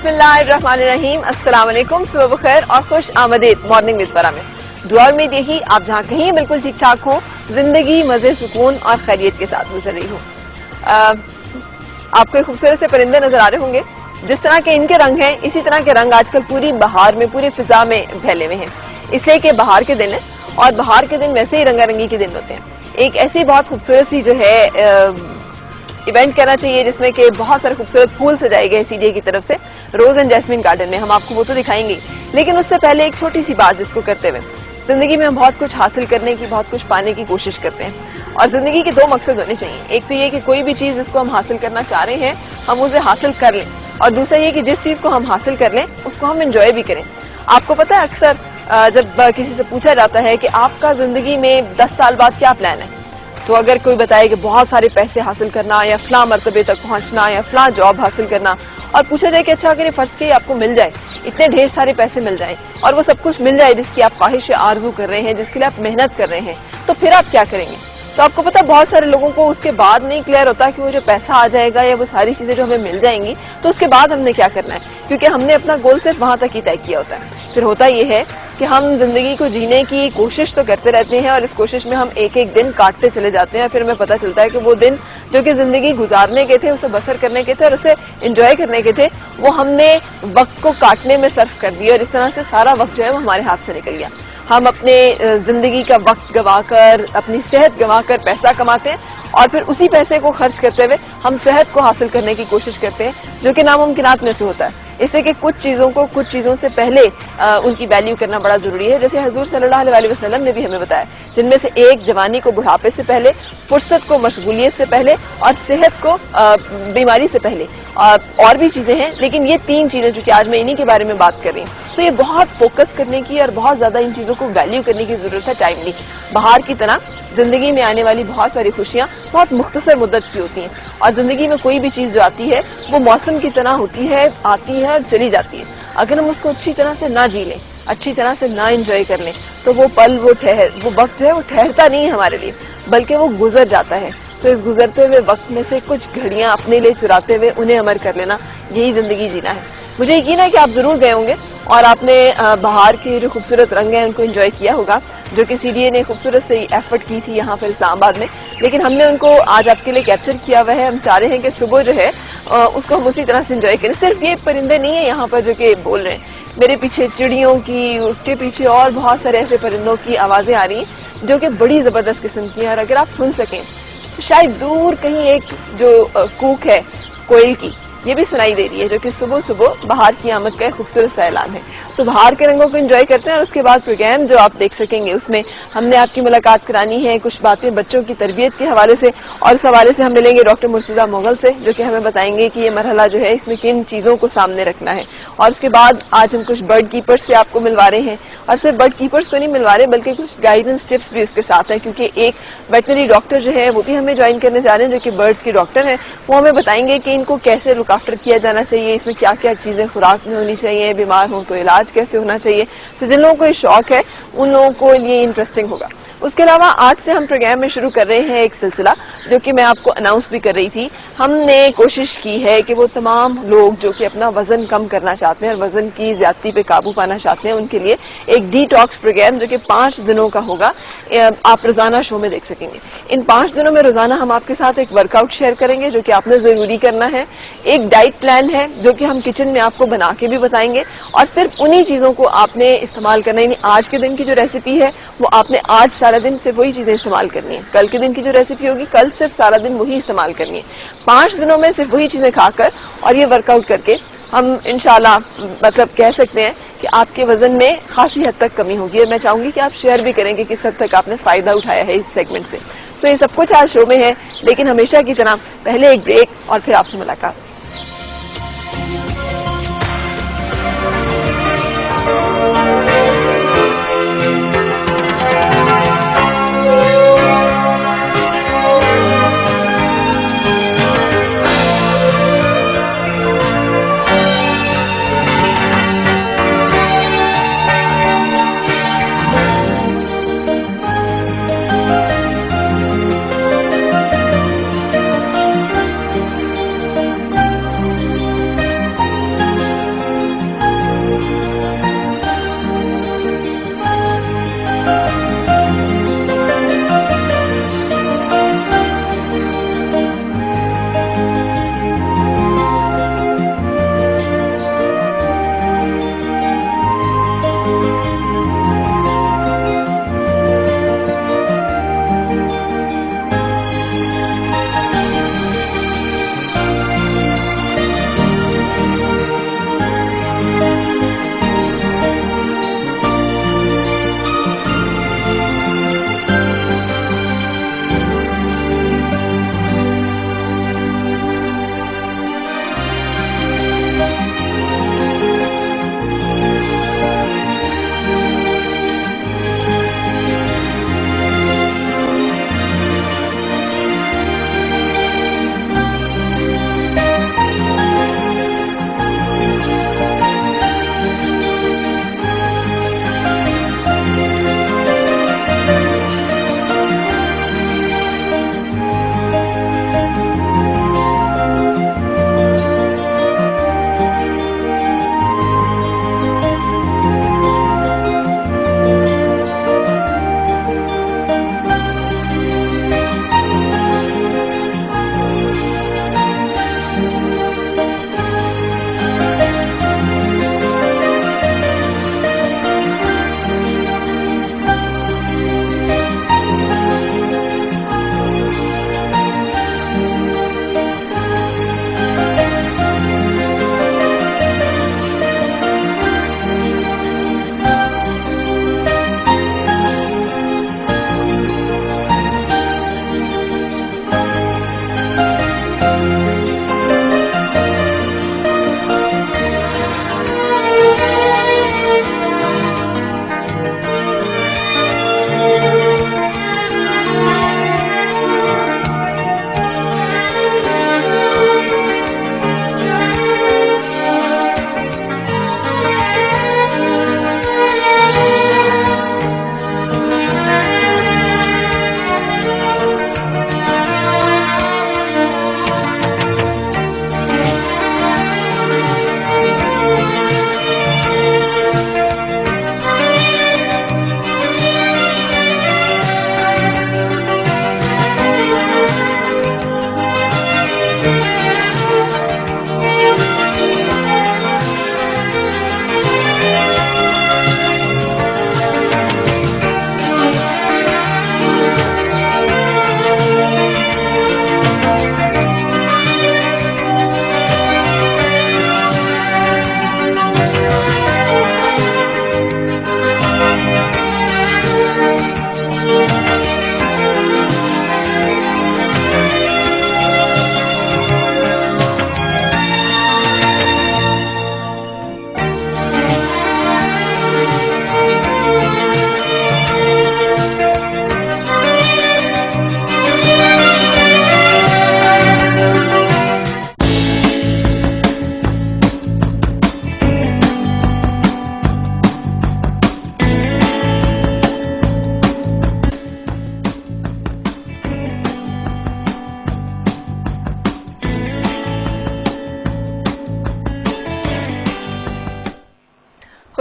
बिस्मिल्लाहिर्रहमानिर्रहीम, अस्सलाम वालेकुम, सुबह बखैर और खुश आमदीद मॉर्निंग विद फरा में। दुआ उम्मीद यही आप जहाँ कहीं बिल्कुल ठीक ठाक हो, जिंदगी मजे सुकून और खैरियत के साथ गुजर रही हो। आपको एक खूबसूरत से परिंदे नजर आ रहे होंगे। जिस तरह के इनके रंग हैं, इसी तरह के रंग आजकल पूरी बहार में, पूरी फिजा में फैले हुए हैं, इसलिए कि बहार के दिन है और बहार के दिन वैसे ही रंगारंगी के दिन होते हैं। एक ऐसी बहुत खूबसूरत सी जो है इवेंट करना चाहिए जिसमें कि बहुत सारे खूबसूरत फूल सजाए गए सीडीए की तरफ से रोज एंड जैस्मिन गार्डन में। हम आपको वो तो दिखाएंगे, लेकिन उससे पहले एक छोटी सी बात जिसको करते हुए, जिंदगी में हम बहुत कुछ हासिल करने की, बहुत कुछ पाने की कोशिश करते हैं और जिंदगी के दो मकसद होने चाहिए। एक तो ये कि कोई भी चीज जिसको हम हासिल करना चाह रहे हैं हम उसे हासिल कर लें, और दूसरा ये कि जिस चीज को हम हासिल कर लें उसको हम एंजॉय भी करें। आपको पता है अक्सर जब किसी से पूछा जाता है कि आपका जिंदगी में 10 साल बाद क्या प्लान है, तो अगर कोई बताए कि बहुत सारे पैसे हासिल करना या फलां मर्तबे तक पहुंचना या फलां जॉब हासिल करना, और पूछा जाए कि अच्छा अगर ये फर्ज के आपको मिल जाए, इतने ढेर सारे पैसे मिल जाए और वो सब कुछ मिल जाए जिसकी आप ख्वाहिश आरजू कर रहे हैं, जिसके लिए आप मेहनत कर रहे हैं, तो फिर आप क्या करेंगे? तो आपको पता बहुत सारे लोगों को उसके बाद नहीं क्लियर होता कि वो जो पैसा आ जाएगा या वो सारी चीजें जो हमें मिल जाएंगी तो उसके बाद हमने क्या करना है, क्योंकि हमने अपना गोल सिर्फ वहां तक ही तय किया होता है। फिर होता ये है कि हम जिंदगी को जीने की कोशिश तो करते रहते हैं और इस कोशिश में हम एक एक दिन काटते चले जाते हैं। फिर हमें पता चलता है कि वो दिन जो कि जिंदगी गुजारने के थे, उसे बसर करने के थे और उसे एंजॉय करने के थे, वो हमने वक्त को काटने में सर्फ कर दिया और इस तरह से सारा वक्त जो है वो हमारे हाथ से निकल गया। हम अपने जिंदगी का वक्त गवाकर, अपनी सेहत गवाकर पैसा कमाते हैं और फिर उसी पैसे को खर्च करते हुए हम सेहत को हासिल करने की कोशिश करते हैं, जो कि नामुमकिनात में से होता है। इससे कि कुछ चीजों को कुछ चीजों से पहले उनकी वैल्यू करना बड़ा जरूरी है, जैसे हुजूर सल्लल्लाहु अलैहि वसल्लम ने भी हमें बताया, जिनमें से एक जवानी को बुढ़ापे से पहले, फुर्सत को मशगूलियत से पहले और सेहत को बीमारी से पहले। और भी चीजें हैं, लेकिन ये 3 चीजें जो कि आज मैं इन्हीं के बारे में बात कर रही हूँ। तो ये बहुत फोकस करने की और बहुत ज्यादा इन चीजों को वैल्यू करने की जरूरत है टाइमली। बाहर की तरह जिंदगी में आने वाली बहुत सारी खुशियां बहुत मुख्तसर मुद्दत की होती हैं और जिंदगी में कोई भी चीज जो आती है वो मौसम की तरह होती है, आती है और चली जाती है। अगर हम उसको अच्छी तरह से ना जी लें, अच्छी तरह से ना एंजॉय कर लें, तो वो पल, वो वक्त जो है वो ठहरता नहीं है हमारे लिए, बल्कि वो गुजर जाता है। तो इस गुजरते हुए वक्त में से कुछ घड़ियां अपने लिए चुराते हुए उन्हें अमर कर लेना, यही जिंदगी जीना है। मुझे यकीन है कि आप जरूर गए होंगे और आपने बाहर के जो खूबसूरत रंग हैं उनको एंजॉय किया होगा, जो कि सीडीए ने खूबसूरत से एफर्ट की थी यहाँ पर इस्लामाबाद में, लेकिन हमने उनको आज आपके लिए कैप्चर किया हुआ है। हम चाह रहे हैं कि सुबह जो है उसको हम उसी तरह से एंजॉय करें। सिर्फ ये परिंदे नहीं है यहाँ पर जो कि बोल रहे हैं, मेरे पीछे चिड़ियों की, उसके पीछे और बहुत सारे ऐसे परिंदों की आवाजें आ रही हैं जो कि बड़ी जबरदस्त किस्म की है। और अगर आप सुन सकें तो शायद दूर कहीं एक जो कूक है कोयल की, ये भी सुनाई दे रही है, जो कि सुबह सुबह बाहर की आमद का एक खूबसूरत सा ऐलान है। सो बाहर के रंगों को एंजॉय करते हैं और उसके बाद प्रोग्राम जो आप देख सकेंगे उसमें हमने आपकी मुलाकात करानी है कुछ बातें बच्चों की तरबियत के हवाले से, और इस हवाले से हम मिलेंगे डॉक्टर मुर्तजा मुगल से, जो कि हमें बताएंगे कि ये मरहला जो है इसमें किन चीजों को सामने रखना है। और उसके बाद आज हम कुछ बर्ड कीपर्स से आपको मिलवा रहे हैं, और सिर्फ बर्ड कीपर्स को नहीं मिलवा रहे बल्कि कुछ गाइडेंस टिप्स भी उसके साथ है, क्योंकि एक वेटनरी डॉक्टर जो है वो भी हमें ज्वाइन करने जा रहे हैं, जो कि बर्ड्स के डॉक्टर हैं। वो हमें बताएंगे कि इनको कैसे लुक आफ्टर किया जाना चाहिए, इसमें क्या क्या चीजें खुराक में होनी चाहिए, बीमार हो तो इलाज कैसे होना चाहिए। सो जिन लोगों को ये शौक है उन लोगों को ये इंटरेस्टिंग होगा। उसके अलावा आज से हम प्रोग्राम में शुरू कर रहे हैं एक सिलसिला जो कि मैं आपको अनाउंस भी कर रही थी। हमने कोशिश की है कि वो तमाम लोग जो कि अपना वजन कम करना चाहते हैं और वजन की ज्यादती पे काबू पाना चाहते हैं, उनके लिए एक डिटॉक्स प्रोग्राम जो कि 5 दिनों का होगा, आप रोजाना शो में देख सकेंगे। इन 5 दिनों में रोजाना हम आपके साथ एक वर्कआउट शेयर करेंगे जो कि आपने जरूरी करना है। एक डाइट प्लान है जो कि हम किचन में आपको बना के भी बताएंगे, और सिर्फ उन्हीं चीजों को आपने इस्तेमाल करना है। आज के दिन की जो रेसिपी है वो आपने आज सारा दिन सिर्फ वही चीजें इस्तेमाल करनी है, कल के दिन की जो रेसिपी होगी कल सिर्फ सारा दिन वही इस्तेमाल करनी है। 5 दिनों में सिर्फ वही चीजें खाकर और ये वर्कआउट करके हम इंशाल्लाह मतलब कह सकते हैं कि आपके वजन में खासी हद तक कमी होगी। और मैं चाहूंगी कि आप शेयर भी करें कि किस हद तक आपने फायदा उठाया है इस सेगमेंट से। सो ये सब कुछ आज शो में है, लेकिन हमेशा की तरह पहले एक ब्रेक और फिर आपसे मुलाकात।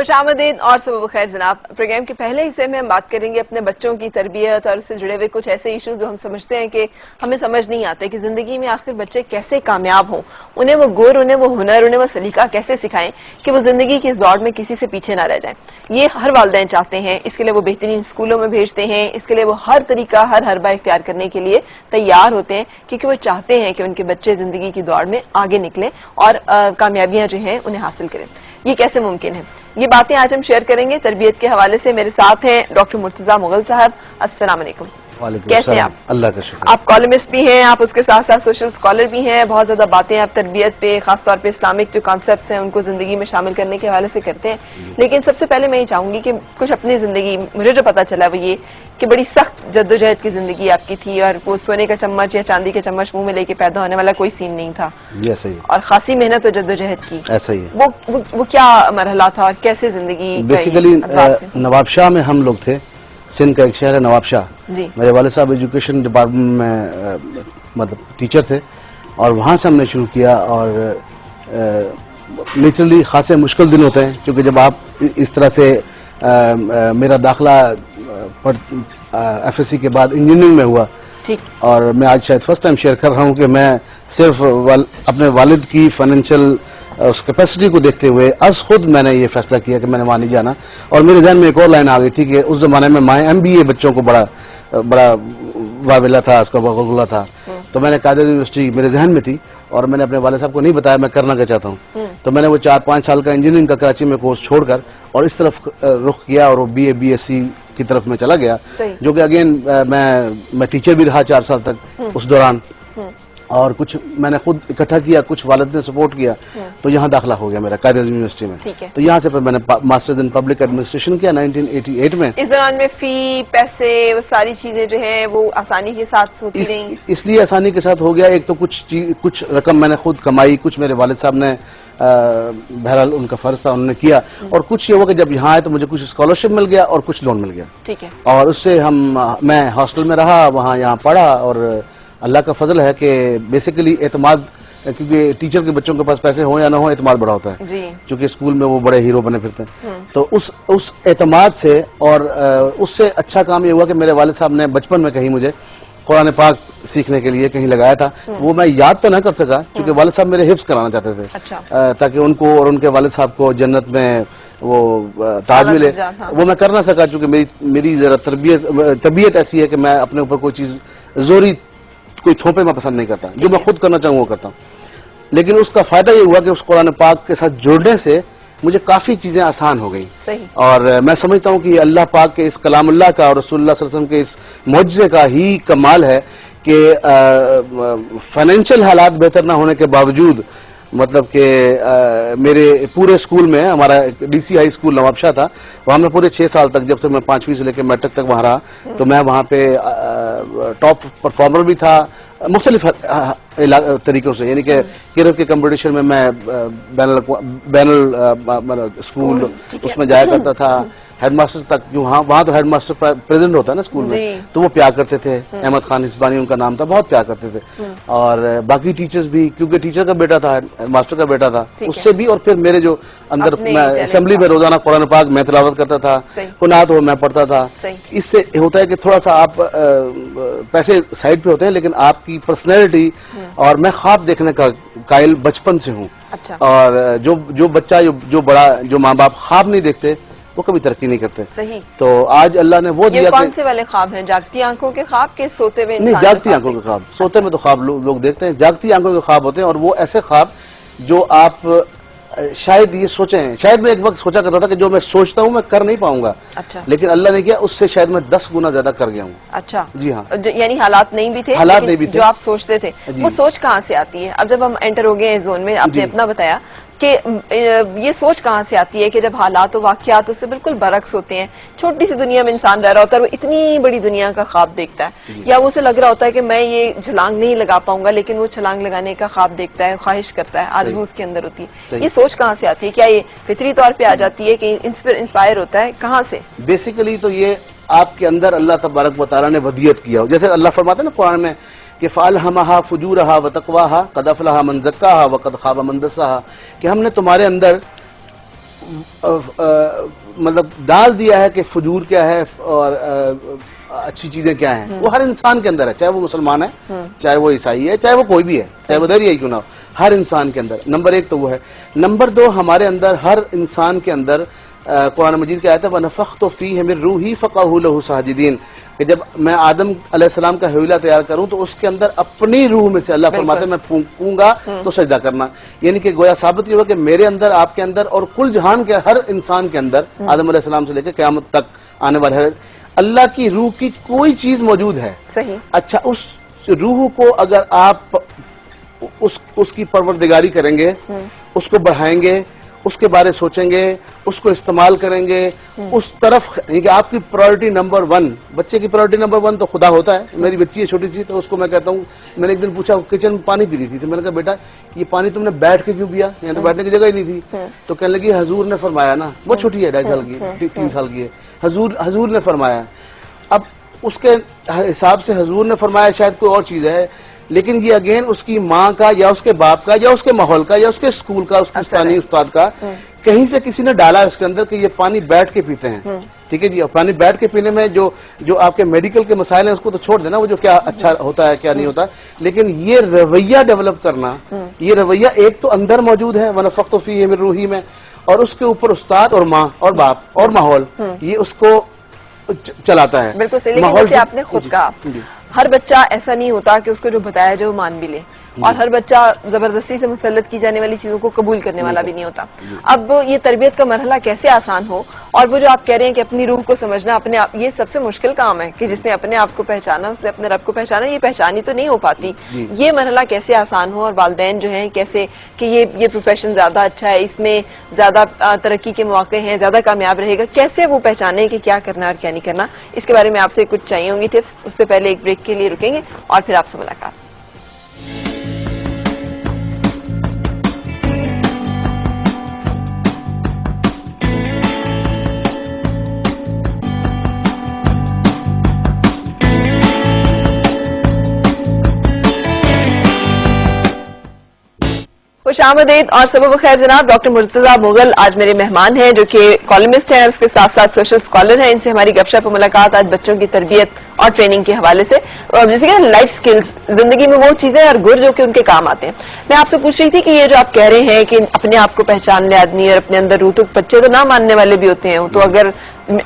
खुशामदीद और सुबह खैर जनाब। प्रोग्राम के पहले हिस्से में हम बात करेंगे अपने बच्चों की तरबियत और उससे जुड़े हुए कुछ ऐसे इश्यूज जो हम समझते हैं कि हमें समझ नहीं आते कि जिंदगी में आखिर बच्चे कैसे कामयाब हों, उन्हें वो गुर, उन्हें वो हुनर, उन्हें वो सलीका कैसे सिखाएं कि वो जिंदगी की इस दौड़ में किसी से पीछे ना रह जाए। ये हर वालिदैन चाहते हैं, इसके लिए वो बेहतरीन स्कूलों में भेजते हैं, इसके लिए वो हर तरीका हर हरबा इख्तियार करने के लिए तैयार होते हैं, क्योंकि वो चाहते हैं कि उनके बच्चे जिंदगी की दौड़ में आगे निकले और कामयाबियां जो हैं उन्हें हासिल करें। ये कैसे मुमकिन है, ये बातें आज हम शेयर करेंगे तरबियत के हवाले से। मेरे साथ हैं डॉक्टर मुर्तजा मुगल साहब। अस्सलाम वालेकुम। कैसे हैं आप? अल्लाह का शुक्र। आप कॉलमिस्ट भी हैं, आप उसके साथ साथ सोशल स्कॉलर भी हैं। बहुत ज्यादा बातें आप तरबियत पे, खासतौर पे इस्लामिक जो कॉन्सेप्ट्स हैं उनको जिंदगी में शामिल करने के हवाले से करते हैं। लेकिन सबसे पहले मैं ये चाहूंगी कि कुछ अपनी जिंदगी, मुझे जो पता चला वो ये कि बड़ी सख्त जद्दोजहद की जिंदगी आपकी थी और वो सोने का चम्मच या चांदी के चम्मच मुंह में लेके पैदा होने वाला कोई सीन नहीं था। ये सही है। और खासी मेहनत और जद्दोजहद की। ऐसा ही है। वो क्या मरहला था और कैसे जिंदगी? बेसिकली नवाबशाह में हम लोग थे, सिंध का एक शहर है नवाबशाह। जी। मेरे वाले साहब एजुकेशन डिपार्टमेंट में मतलब टीचर थे और वहाँ से हमने शुरू किया। और नेचुरली खासे मुश्किल दिन होते हैं, क्योंकि जब आप इस तरह से मेरा दाखिला एफएससी के बाद इंजीनियरिंग में हुआ। ठीक। और मैं आज शायद फर्स्ट टाइम शेयर कर रहा हूँ कि मैं सिर्फ अपने वालिद की फाइनेंशियल उस कैपेसिटी को देखते हुए अज खुद मैंने ये फैसला किया कि मैंने वहां नहीं जाना। और मेरे ध्यान में एक और लाइन आ गई थी कि उस जमाने में माए MBA बच्चों को बड़ा वाविला था, उसका बगुला था। तो मैंने कायदे यूनिवर्सिटी मेरे जहन में थी और मैंने अपने वाले साहब को नहीं बताया मैं करना क्या चाहता हूँ। तो मैंने वो 4-5 साल का इंजीनियरिंग का कराची में कोर्स छोड़कर और इस तरफ रुख किया और वो BA BSc की तरफ में चला गया, जो कि अगेन मैं टीचर भी रहा 4 साल तक उस दौरान। और कुछ मैंने खुद इकट्ठा किया, कुछ वालिद ने सपोर्ट किया, तो यहाँ दाखिला हो गया मेरा कायदे यूनिवर्सिटी में। तो यहाँ से फिर मैंने मास्टर्स इन पब्लिक एडमिनिस्ट्रेशन किया 1988 में। इस दौरान में फी, पैसे, वो सारी चीजें जो है वो आसानी के साथ होती रही? इसलिए आसानी के साथ हो गया। एक तो कुछ रकम मैंने खुद कमाई, कुछ मेरे वालिद साहब ने बहरहाल उनका फर्ज था उन्होंने किया। और कुछ ये हुआ कि जब यहाँ आए तो मुझे कुछ स्कॉलरशिप मिल गया और कुछ लोन मिल गया। ठीक है। और उससे मैं हॉस्टल में रहा, वहाँ यहाँ पढ़ा। और अल्लाह का फजल है कि बेसिकली एतमाद, क्योंकि टीचर के बच्चों के पास पैसे हो या ना हो, एतमाद बड़ा होता है जी। क्योंकि स्कूल में वो बड़े हीरो बने फिरते हैं। तो उस एतमाद से और उससे अच्छा काम ये हुआ कि मेरे वालिद साहब ने बचपन में कहीं मुझे कुरान पाक सीखने के लिए कहीं लगाया था। वो मैं याद तो ना कर सका, क्योंकि वालिद साहब मेरे हिफ्ज कराना चाहते थे। अच्छा। ताकि उनको और उनके वालिद साहब को जन्नत में वो ताज मिले। वो मैं कर ना सका, क्योंकि मेरी जरा तबीयत ऐसी है कि मैं अपने ऊपर कोई चीज जोरी कोई थोपे मैं पसंद नहीं करता, जो मैं खुद करना चाहूँ वो करता हूँ। लेकिन उसका फायदा ये हुआ कि उस कुरान पाक के साथ जुड़ने से मुझे काफी चीजें आसान हो गई। सही। और मैं समझता हूँ कि अल्लाह पाक के इस कलामुल्लाह का और रसूलुल्लाह सल्लल्लाहु अलैहि वसल्लम के इस मुअज्जे का ही कमाल है कि फाइनेंशियल हालात बेहतर ना होने के बावजूद, मतलब कि मेरे पूरे स्कूल में, हमारा DC हाई स्कूल नवाबशाह था, वहां मैं पूरे 6 साल तक, जब से मैं 5वीं से लेकर मैट्रिक तक वहां रहा, तो मैं वहां पे टॉप परफॉर्मर भी था मुख्तलिफ तरीकों से। यानी कि किरत के कंपटीशन में मैं बैनल स्कूल उसमें जाया करता था, हेडमास्टर तक। वहाँ तो हेडमास्टर प्रेजेंट होता है ना स्कूल में, तो वो प्यार करते थे। अहमद खान हिस्बानी उनका नाम था, बहुत प्यार करते थे। और बाकी टीचर्स भी, क्योंकि टीचर का बेटा था, हेडमास्टर का बेटा था, उससे भी। और फिर मेरे जो अंदर असेंबली में रोजाना कुरान पाक मैं तिलावत करता था, कुनात वो मैं पढ़ता था। इससे होता है कि थोड़ा सा आप पैसे साइड पे होते हैं, लेकिन आपकी पर्सनैलिटी, और मैं ख्वाब देखने का कायल बचपन से हूँ। अच्छा। और जो बच्चा जो माँ बाप ख्वाब नहीं देखते वो कभी तरक्की नहीं करते। सही। तो आज अल्लाह ने वो दिया। कौन से वाले ख्वाब हैं? जागती आंखों के ख्वाब के सोते हुए? नहीं, जागती आंखों के ख्वाब। सोते में तो ख्वाब लोग देखते हैं, जागती आंखों के ख्वाब होते हैं। और वो ऐसे ख्वाब जो आप शायद ये सोचें, शायद मैं एक वक्त सोचा करता था कि जो मैं सोचता हूँ मैं कर नहीं पाऊंगा। अच्छा। लेकिन अल्लाह ने किया, उससे शायद मैं 10 गुना ज्यादा कर गया हूँ। अच्छा। जी हाँ। यानी हालात नहीं भी थे, हालात नहीं भी थे, जो आप सोचते थे। वो सोच कहाँ से आती है? अब जब हम एंटर हो गए हैं जोन में, आपने अपना बताया कि ये सोच कहाँ से आती है कि जब हालात और वाकयात उससे बिल्कुल बरक्स होते हैं, छोटी सी दुनिया में इंसान रह रहा होता है, वो इतनी बड़ी दुनिया का ख्वाब देखता है, या वो उसे लग रहा होता है कि मैं ये छलांग नहीं लगा पाऊंगा, लेकिन वो छलांग लगाने का ख्वाब देखता है, ख्वाहिश करता है, आरज़ू उसके अंदर होती है। ये सोच कहाँ से आती है? क्या ये फितरी तौर पे आ जाती है कि इंस्पायर होता है? कहाँ से? बेसिकली तो ये आपके अंदर अल्लाह तबारक व तआला ने वदियत किया हो। जैसे अल्लाह फरमाते हैं ना कुरान में कि फ़अल्हमहा फ़ुजूरहा व तक़वाहा क़द अफ़लहा मन ज़क्काहा व क़द ख़ाब मन दस्साहा, कि हमने तुम्हारे अंदर मतलब डाल दिया है कि फजूर क्या है और अच्छी चीजें क्या हैं, वो हर इंसान के अंदर है, चाहे वो मुसलमान है, चाहे वो ईसाई है, चाहे वो कोई भी है, चाहे वो दरिया क्यों ना हो, हर इंसान के अंदर। नंबर एक तो वो है। नंबर दो, हमारे अंदर हर इंसान के अंदर कुरान मजीद की आयत है वनफ़ख़्तु फ़ीहि मिन रूही फ़क़अू लहू साजिदीन, कि जब मैं आदम अलैहिस्सलाम का हवीला तैयार करूं तो उसके अंदर अपनी रूह में से अल्लाह फरमाते मैं फूंकूंगा तो सजदा करना। यानी कि गोया साबित ये हुआ कि मेरे अंदर, आपके अंदर और कुल जहान के हर इंसान के अंदर आदम अलैहिस्सलाम से लेकर क़यामत तक आने वाले हर अल्लाह की रूह की कोई चीज मौजूद है। सही। अच्छा, उस रूह को अगर आप उसकी परवरदिगारी करेंगे, उसको बढ़ाएंगे, उसके बारे सोचेंगे, उसको इस्तेमाल करेंगे, उस तरफ कि आपकी प्रायोरिटी नंबर 1, बच्चे की प्रायोरिटी नंबर 1 तो खुदा होता है। मेरी बच्ची है छोटी सी, तो उसको मैं कहता हूँ, मैंने एक दिन पूछा, किचन में पानी पी रही थी, तो मैंने कहा बेटा ये पानी तुमने बैठ के क्यों पिया, यहाँ तो बैठने की जगह ही नहीं थी। तो कहने लगी हजूर ने फरमाया ना, बहुत छोटी है, 2.5 साल की, 3 साल की है, हजूर ने फरमाया। अब उसके हिसाब से हजूर ने फरमाया शायद कोई और चीज है, लेकिन ये अगेन उसकी माँ का या उसके बाप का या उसके माहौल का या उसके स्कूल का, उसके स्थानीय उस्ताद का, कहीं से किसी ने डाला उसके अंदर कि ये पानी बैठ के पीते हैं। ठीक है जी। और पानी बैठ के पीने में जो आपके मेडिकल के मसाइल हैं उसको तो छोड़ देना, वो जो क्या अच्छा होता है क्या नहीं होता, लेकिन ये रवैया डेवलप करना, ये रवैया एक तो अंदर मौजूद है वनफ़ख़्तु फ़ीहि मिन रूही में, और उसके ऊपर उस्ताद और माँ और बाप और माहौल ये उसको चलाता है। बिल्कुल सही। लेकिन जैसे आपने खुद कहा, हर बच्चा ऐसा नहीं होता कि उसको जो बताया जाए वो मान भी ले, और हर बच्चा जबरदस्ती से मुसल्लत की जाने वाली चीजों को कबूल करने वाला भी नहीं होता। अब ये तरबियत का मरहला कैसे आसान हो, और वो जो आप कह रहे हैं कि अपनी रूह को समझना, अपने आप, ये सबसे मुश्किल काम है कि जिसने अपने आप को पहचाना, उसने अपने रब को पहचाना, ये पहचानी तो नहीं हो पाती। ये मरहला कैसे आसान हो, और वालिदैन जो है कैसे कि ये प्रोफेशन ज्यादा अच्छा है, इसमें ज्यादा तरक्की के मौके हैं, ज्यादा कामयाब रहेगा, कैसे वो पहचाने कि क्या करना और क्या नहीं करना। इसके बारे में आपसे कुछ चाहिए होंगी टिप्स। उससे पहले एक ब्रेक के लिए रुकेंगे और फिर आपसे मुलाकात। खुशामदीद और सबब खैर जनाब। डॉक्टर मुर्तजा मुगल आज मेरे मेहमान हैं, जो कि कॉलमिस्ट हैं, उसके साथ साथ सोशल स्कॉलर हैं। इनसे हमारी गपशप मुलाकात आज बच्चों की तरबियत और ट्रेनिंग के हवाले से, जैसे कि लाइफ स्किल्स, जिंदगी में वो चीजें और गुर जो कि उनके काम आते हैं। मैं आपसे पूछ रही थी कि ये जो आप कह रहे हैं कि अपने आप को पहचान ले आदमी और अपने अंदर रूह, तो बच्चे तो ना मानने वाले भी होते हैं। तो अगर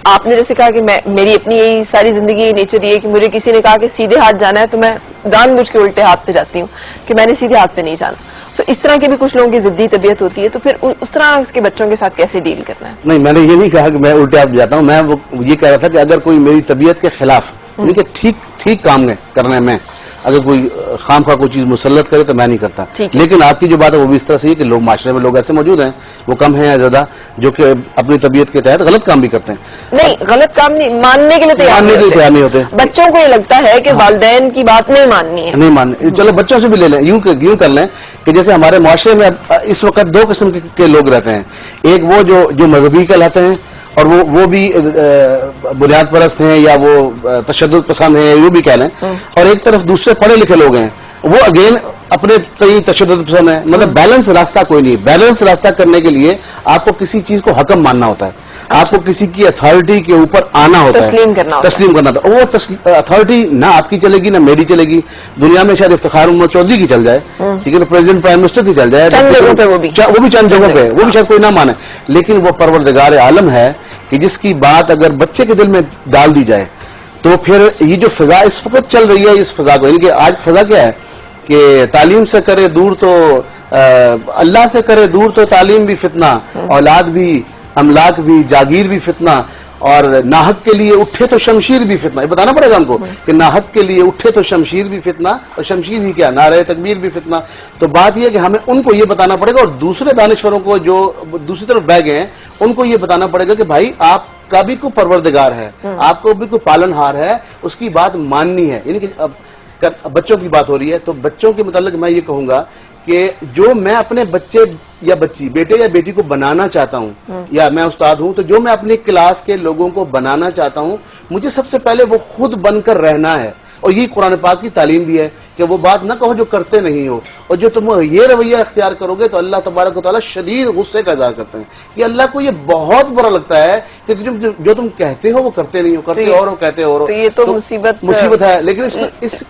आपने जैसे कहा कि मेरी अपनी यही सारी जिंदगी नेचर ये कि मुझे किसी ने कहा कि सीधे हाथ जाना है, तो मैं जानबूझ के उल्टे हाथ पे जाती हूँ कि मैंने सीधे हाथ पे नहीं जाना। तो इस तरह की भी कुछ लोगों की जिद्दी तबीयत होती है, तो फिर उस तरह के बच्चों के साथ कैसे डील करना है? नहीं, मैंने ये नहीं कहा कि मैं उल्टे हाथ जाता हूँ। मैं वो ये कह रहा था कि अगर कोई मेरी तबीयत के खिलाफ, यानी कि ठीक काम करने में अगर कोई खाम खा कोई चीज मुसल्लत करे तो मैं नहीं करता। लेकिन आपकी जो बात है वो भी इस तरह से है कि लोग माशरे में लोग ऐसे मौजूद हैं, वो कम है या ज्यादा, जो कि अपनी तबीयत के तहत गलत काम भी करते हैं। नहीं, गलत काम नहीं, मानने के लिए तैयार नहीं होते। बच्चों को ये लगता है कि वालिदैन की बात नहीं माननी है, नहीं माननी। चलो बच्चों से भी ले लें, यूं कर लें कि जैसे हमारे माशरे में इस वक्त 2 किस्म के लोग रहते हैं। एक वो जो मजहबी कहलाते हैं, और वो भी बुनियाद परस्त हैं या वो तशद्दुद पसंद हैं, वो भी कह लें। और एक तरफ दूसरे पढ़े लिखे लोग हैं, वो अगेन अपने तय तशद्दुद पसंद है। मतलब बैलेंस रास्ता कोई नहीं। बैलेंस रास्ता करने के लिए आपको किसी चीज को हकम मानना होता है, आपको किसी की अथॉरिटी के ऊपर आना होता है, तस्लीम करना था। वो अथॉरिटी ना आपकी चलेगी ना मेरी चलेगी। दुनिया में शायद इफ्तिखार मोहम्मद चौधरी की चल जाए, प्रेसिडेंट प्राइम मिनिस्टर की चल जाए, वो भी चंद जगहों पे, वो भी शायद कोई ना माने, लेकिन वो परवरदिगार आलम है कि जिसकी बात अगर बच्चे के दिल में डाल दी जाए तो फिर ये जो फिजा इस वक्त चल रही है, इस फिजा को, यानी कि आज फिजा क्या है कि तालीम से करे दूर तो अल्लाह से करे दूर तो तालीम भी फितना, औलाद भी, अमलाक भी, जागीर भी फितना, और नाहक के लिए उठे तो शमशीर भी फितना। ये बताना पड़ेगा हमको कि नाहक के लिए उठे तो शमशीर भी फितना, और शमशीर ही क्या, नारे तकबीर भी फितना। तो बात यह कि हमें उनको ये बताना पड़ेगा, और दूसरे दानिश्वरों को जो दूसरी तरफ बह गए हैं उनको ये बताना पड़ेगा कि भाई आपका भी कोई परवरदिगार है, आपको भी कोई पालनहार है, उसकी बात माननी है। यानी कि अब बच्चों की बात हो रही है, तो बच्चों के मुताल्लिक मैं ये कहूंगा कि जो मैं अपने बच्चे या बच्ची, बेटे या बेटी को बनाना चाहता हूं, या मैं उस्ताद हूं, तो जो मैं अपनी क्लास के लोगों को बनाना चाहता हूं, मुझे सबसे पहले वो खुद बनकर रहना है। और यही कुरान पाक की तालीम भी है कि वो बात ना कहो जो करते नहीं हो, और जो तुम ये रवैया इख्तियार करोगे तो अल्लाह तबारक व तआला शदीद गुस्से का इज़हार करते हैं कि अल्लाह को ये बहुत बुरा लगता है कि जो तुम कहते हो वो करते नहीं हो, करते और हो, कहते और हो। तो ये तो मुसीबत है। लेकिन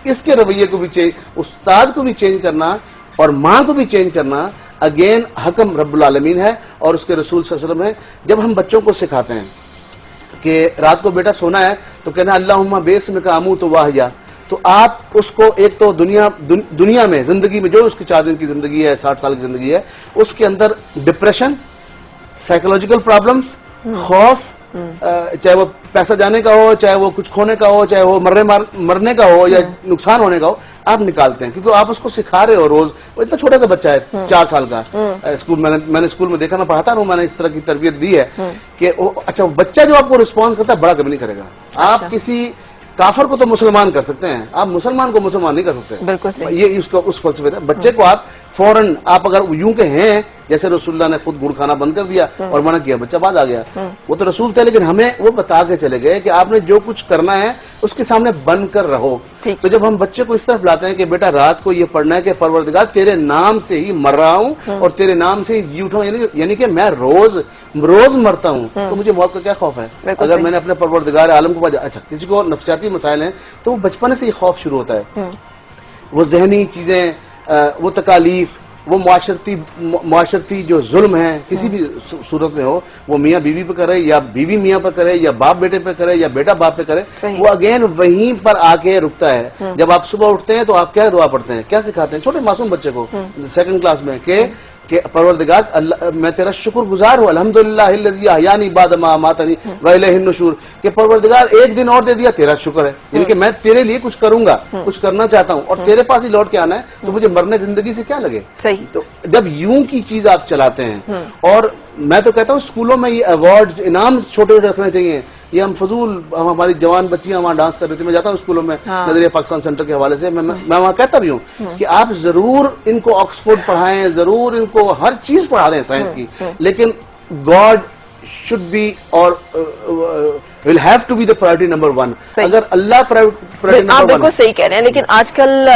इसके रवैये को भी चेंज, उस्ताद को भी चेंज करना और माँ को भी चेंज करना अगेन हकम रब्बुल आलमीन है और उसके रसूल सल्लल्लाहु अलैहि वसल्लम है। जब हम बच्चों को सिखाते हैं कि रात को बेटा सोना है तो कहना अल्लाहुम्मा बेस्मिका अमूतु वाहिया, तो आप उसको एक तो दुनिया में जिंदगी में जो उसकी 4 दिन की जिंदगी है, 60 साल की जिंदगी है, उसके अंदर डिप्रेशन, साइकोलॉजिकल प्रॉब्लम्स, खौफ, चाहे वो पैसा जाने का हो, चाहे वो कुछ खोने का हो, चाहे वो मरने का हो या नुकसान होने का हो, आप निकालते हैं क्योंकि आप उसको सिखा रहे हो रोज। वो इतना छोटा सा बच्चा है 4 साल का, स्कूल मैंने स्कूल में देखा, मैं पढ़ाता हूँ, मैंने इस तरह की तरबियत दी है कि अच्छा बच्चा जो आपको रिस्पॉन्स करता है बड़ा कभी नहीं करेगा। आप किसी काफर को तो मुसलमान कर सकते हैं, आप मुसलमान को मुसलमान नहीं कर सकते। बिल्कुल सही। ये उसका उस फलसफे था। बच्चे को आप फौरन, आप अगर यूं के हैं जैसे रसूलुल्लाह ने खुद गुड़ खाना बंद कर दिया और मना किया, बच्चा बाज आ गया, वो तो रसूल थे, लेकिन हमें वो बता के चले गए कि आपने जो कुछ करना है उसके सामने बन कर रहो। तो जब हम बच्चे को इस तरफ लाते हैं कि बेटा रात को ये पढ़ना है कि परवरदिगार तेरे नाम से ही मर रहा हूँ और तेरे नाम से ही जी उठा हूँ, यानी कि मैं रोज मरता हूँ, तो मुझे मौत का क्या खौफ है अगर मैंने अपने परवरदिगार आलम को पाया। अच्छा, किसी को नफ्सियाती मसाइल हैं तो वो बचपन से ही खौफ शुरू होता है, वो जहनी चीजें, वो तकालीफ, वो मुआशरती जो जुल्म है किसी भी सूरत में हो, वो मियाँ बीवी पे करे या बीवी मियाँ पे करे या बाप बेटे पे करे या बेटा बाप पे करे, वो अगेन वहीं पर आके रुकता है। जब आप सुबह उठते हैं तो आप क्या दुआ पढ़ते हैं, क्या सिखाते हैं छोटे मासूम बच्चे को 2nd क्लास में कि परवरदिगार अल्लाह मैं तेरा शुक्रगुजार हूँ, अल्हम्दुलिल्लाह अल्लज़ी अहयानी बाद मा अमातनी व इलैहिन नुशूर, कि परवरदिगार एक दिन और दे दिया तेरा शुक्र है, यानी कि मैं तेरे लिए कुछ करूंगा, कुछ करना चाहता हूँ और तेरे पास ही लौट के आना है, तो मुझे मरने जिंदगी से क्या लगे। सही। तो जब यूं की चीज आप चलाते हैं, और मैं तो कहता हूँ स्कूलों में ये अवार्ड्स, इनाम छोटे रखने चाहिए। ये हम फजूल, हमारी जवान बच्चियां वहां डांस कर रही थी, मैं जाता हूँ स्कूलों में नजरिया पाकिस्तान सेंटर के हवाले से, मैं वहां कहता भी हूँ कि आप जरूर इनको ऑक्सफोर्ड पढ़ाएं, जरूर इनको हर चीज पढ़ा दें साइंस की, लेकिन गॉड शुड बी और will have to be the priority number 1। अगर अल्लाह प्रायोरिटी आप बिल्कुल सही कह रहे हैं, लेकिन आजकल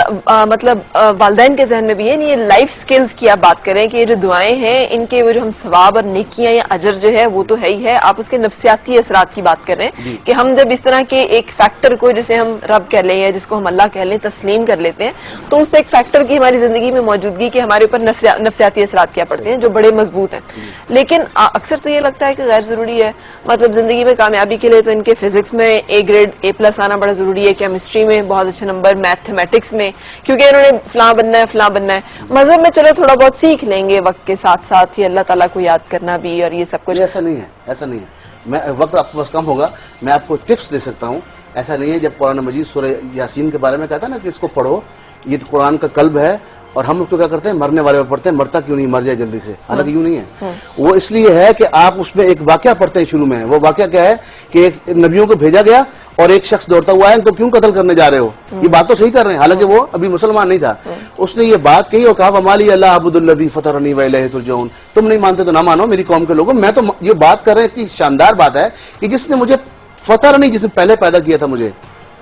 मतलब वालिदैन के जहन में भी है नहीं, ये लाइफ स्किल्स की आप बात करें कि ये जो दुआएं हैं इनके वो जो हम सवाब और नेकियां या अजर जो है वो तो है ही है, आप उसके नफ्सियाती असरात की बात कर रहे हैं कि हम जब इस तरह के एक फैक्टर को, जिसे हम रब कह लें या जिसको हम अल्लाह कह लें, तस्लीम कर लेते हैं, तो उस एक फैक्टर की हमारी जिंदगी में मौजूदगी के हमारे ऊपर नफ्सियाती असरात क्या पड़ते हैं जो बड़े मजबूत हैं। लेकिन अक्सर तो ये लगता है कि गैर जरूरी है, मतलब जिंदगी में कामयाबी के लिए तो इनके फिजिक्स में A ग्रेड A+ आना बड़ा जरूरी है, केमिस्ट्री में बहुत अच्छे नंबर, मैथमेटिक्स में क्योंकि इन्होंने फलां बनना है, मजहब में चलो थोड़ा बहुत सीख लेंगे वक्त के साथ साथ ही, अल्लाह ताला को याद करना भी और ये सब कुछ। ऐसा नहीं है, मैं वक्त आपके पास कम होगा, मैं आपको टिप्स दे सकता हूँ। ऐसा नहीं है, जब कुरान मजीद सूरह यासीन के बारे में कहता है ना कि इसको पढ़ो, ये तो कुरान का कल्ब है, और हम उसको क्या करते हैं मरने वाले पर पढ़ते हैं, मरता क्यों नहीं, मर जाए जल्दी से, हालांकि यूं नहीं है। वो इसलिए है कि आप उसमें एक वाकया पढ़ते हैं शुरू में, वो वाकया क्या है कि एक नबियों को भेजा गया और एक शख्स दौड़ता हुआ है, तो क्यों कत्ल करने जा रहे हो, ये बात तो सही कर रहे हैं, हालांकि वो अभी मुसलमान नहीं था। उसने ये बात कही और कहा वमाली अल्लाह अबुदुल्लज़ी फतरनी व इलैहि तुरजऊन, तुम नहीं मानते तो ना मानो, मेरी कौम के लोगों, मैं तो ये बात कर रहे हैं, इतनी शानदार बात है कि जिसने मुझे फतरनी, जिसने पहले पैदा किया था, मुझे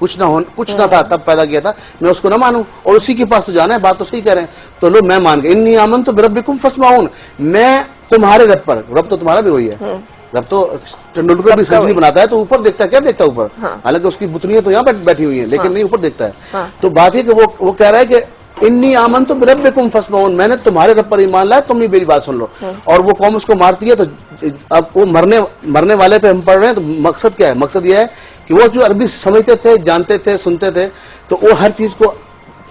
कुछ ना था तब पैदा किया था, मैं उसको ना मानूं और उसी के पास तो जाना है, बात तो सही कह रहे हैं। तो लो मैं मान गया, इन्नी आमन तो बिरब्बिकुम फस्माउन, मैं तुम्हारे रब पर, रब तो तुम्हारा भी वही है, रब तो तेंदुलकर भी सब्जी बनाता है तो ऊपर देखता है, क्या देखता है ऊपर, हालांकि उसकी बुतनियां तो यहाँ बैठी हुई है, लेकिन नहीं ऊपर देखता है। तो बात है कि वो कह रहा है कि इन्नी आमन तो बिरब्बिकुम फस्माउन, मैंने तुम्हारे रब पर ईमान लाया, तुम भी मेरी बात सुन लो। और वो कौम उसको मारती है, तो अब वो मरने वाले पे हम पढ़ रहे हैं, तो मकसद क्या है, मकसद ये है कि वो जो अरबी समझते थे, जानते थे, सुनते थे, तो वो हर चीज को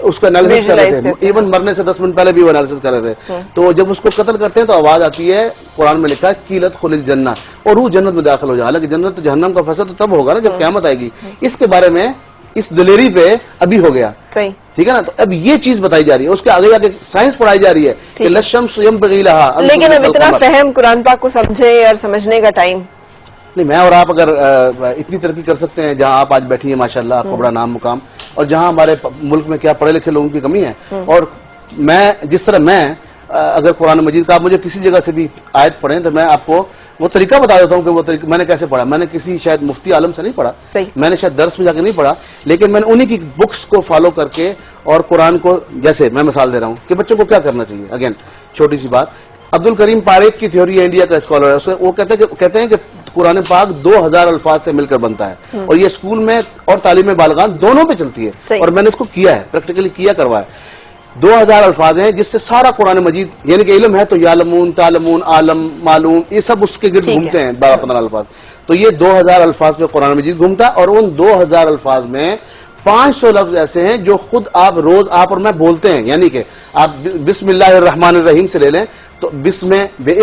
उसका एनालिसिस कर रहे थे, इवन मरने से 10 मिनट पहले भी वो एनालिसिस कर रहे थे। तो जब उसको कत्ल करते हैं तो आवाज आती है, कुरान में लिखा है कीलत खुलिल जन्ना, और रूह जन्नत में दाखिल हो जाए, हालांकि जन्नत तो जहन्नम का फैसला तो तब होगा ना जब क़यामत आएगी। इसके बारे में इस दिलेरी पे अभी हो गया, ठीक है ना। तो अब ये चीज बताई जा रही है, उसके आगे जाके साइंस पढ़ाई जा रही है कि लशम्स यंबग़ी लहा, लेकिन अब इतना फहम कुरान पाक को समझे और समझने का टाइम नहीं। मैं और आप अगर इतनी तरक्की कर सकते हैं जहां आप आज बैठी हैं माशाल्लाह, आपको बड़ा नाम मुकाम, और जहां हमारे मुल्क में क्या पढ़े लिखे लोगों की कमी है, और मैं जिस तरह मैं अगर कुरान मजीद का आप मुझे किसी जगह से भी आयत पढ़ें तो मैं आपको वो तरीका बता देता हूँ कि वो तरीका मैंने कैसे पढ़ा। मैंने किसी शायद मुफ्ती आलम से नहीं पढ़ा, मैंने शायद दर्स में जाके नहीं पढ़ा, लेकिन मैंने उन्हीं की बुक्स को फॉलो करके और कुरान को, जैसे मैं मिसाल दे रहा हूँ कि बच्चों को क्या करना चाहिए। अगेन छोटी सी बात, अब्दुल करीम पारेख की थ्योरी है, इंडिया का स्कॉलर है, वो कहते हैं कि कुरान पाक 2000 अल्फाज से मिलकर बनता है और ये स्कूल में और तालीम बालगान दोनों पे चलती है और मैंने इसको किया है, प्रैक्टिकली किया करवाया। 2000 अल्फाज हैं जिससे सारा कुरान मजीद, यानी कि इल्म है तो यालमून, तालमून, आलम, मालूम, ये सब उसके गिर्द घूमते हैं 12-15 अल्फाज। तो ये 2000 अल्फाज पे कुरान मजीद घूमता है और उन 2000 अल्फाज में 500 लफ्ज ऐसे हैं जो खुद आप रोज आप और मैं बोलते हैं। यानी कि आप बिस्मिल्लाहिर्रहमानिर्रहीम से ले लें तो बिस्में बे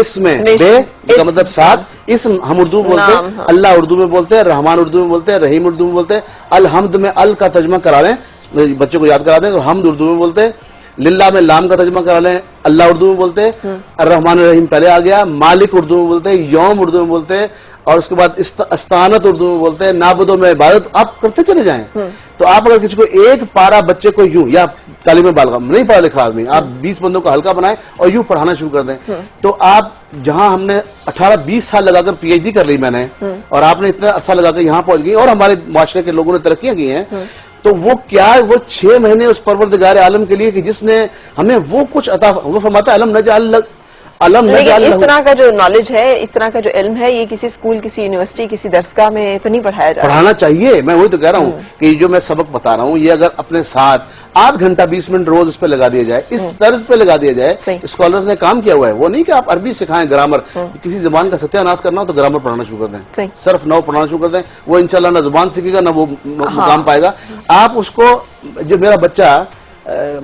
का मतलब साथ, इसम हम उर्दू में बोलते हैं, अल्लाह उर्दू में बोलते हैं, रहमान उर्दू में बोलते हैं, रहीम उर्दू में बोलते हैं, अलहम्द में अल का तर्जमा करा लें, बच्चों को याद करा दें तो हमद उर्दू में बोलते हैं, लिल्लाह में लाम का तर्जमा करा लें, अल्लाह उर्दू में बोलते हैं, रहमान रहीम पहले आ गया, मालिक उर्दू में बोलते हैं, यौम उर्दू में बोलते हैं और उसके बाद अस्तानत उर्दू में बोलते हैं, नाबुदो में इबादत, आप करते चले जाएं। तो आप अगर किसी को एक पारा बच्चे को यूं, या तालीम बालगा नहीं पढ़ा लिखा आदमी, आप 20 बंदों को हल्का बनाएं और यूं पढ़ाना शुरू कर दें, तो आप जहां हमने 18-20 साल लगाकर पीएचडी कर ली मैंने और आपने इतना अरसा लगाकर यहां पहुंच गई और हमारे माशरे के लोगों ने तरक्कियां की हैं, तो वो क्या है, वो 6 महीने उस परवरदिगार आलम के लिए कि जिसने हमें वो कुछ अता, वो फरमाता है अलम नजअल इस तरह का जो नॉलेज है, इस तरह का जो इल्म है, ये किसी स्कूल, किसी यूनिवर्सिटी, किसी दरसगाह में तो नहीं पढ़ाया जाता। पढ़ाना चाहिए, मैं वही तो कह रहा हूँ कि जो मैं सबक बता रहा हूँ ये अगर अपने साथ 8 घंटा 20 मिनट रोज इस पे लगा दिया जाए, इस तर्ज पे लगा दिया जाए, स्कॉलर्स ने काम किया हुआ है। वो नहीं कि आप अरबी सिखाएं, ग्रामर, किसी जबान का सत्यानाश करना हो तो ग्रामर पढ़ाना शुरू कर दें, सिर्फ नौ पढ़ाना शुरू कर दें, वो इंशाल्लाह ना जुबान सीखेगा ना वो मुकाम पाएगा। आप उसको, जो मेरा बच्चा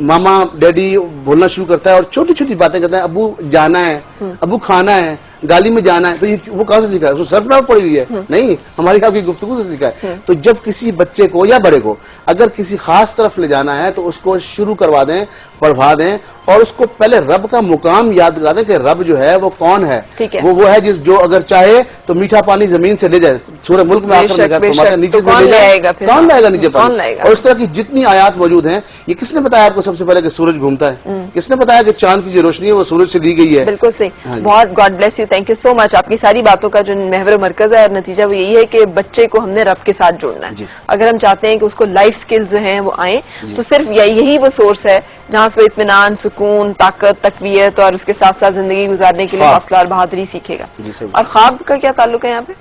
मामा डैडी बोलना शुरू करता है और छोटी छोटी बातें करता है, अबू जाना है, अबू खाना है, गाली में जाना है, तो ये वो कहां से सीखा है? उसको सर्फ नाम पड़ी हुई है? नहीं, हमारी आपकी गुफ्तगू से सीखा है। तो जब किसी बच्चे को या बड़े को अगर किसी खास तरफ ले जाना है तो उसको शुरू करवा दें, पढ़वा दें और उसको पहले रब का मुकाम याद करा दें कि रब जो है वो कौन है। वो है जिस जो अगर चाहे तो मीठा पानी जमीन से ले जाए, सूरह मुल्क में आकर नीचे से ले जाएगा, कौन लाएगा नीचे पानी? और इस तरह की जितनी आयात मौजूद हैं, ये किसने बताया आपको सबसे पहले कि सूरज घूमता है? किसने बताया कि चांद की जो रोशनी है वो सूरज से दी गई है? बिल्कुल सही, बहुत God bless you, thank you so much. आपकी सारी बातों का जो महवर मरकज है और नतीजा वो यही है कि बच्चे को हमने रब के साथ जोड़ना है। अगर हम चाहते हैं कि उसको लाइफ स्किल्स जो हैं वो आए, तो सिर्फ यही वो सोर्स है जहां से वो इत्मीनान, सुकून, ताकत, तकवीयत और उसके साथ साथ जिंदगी गुजारने के लिए हौसला और बहादुरी सीखेगा। और ख्वाब का क्या ताल्लुक है यहाँ पे?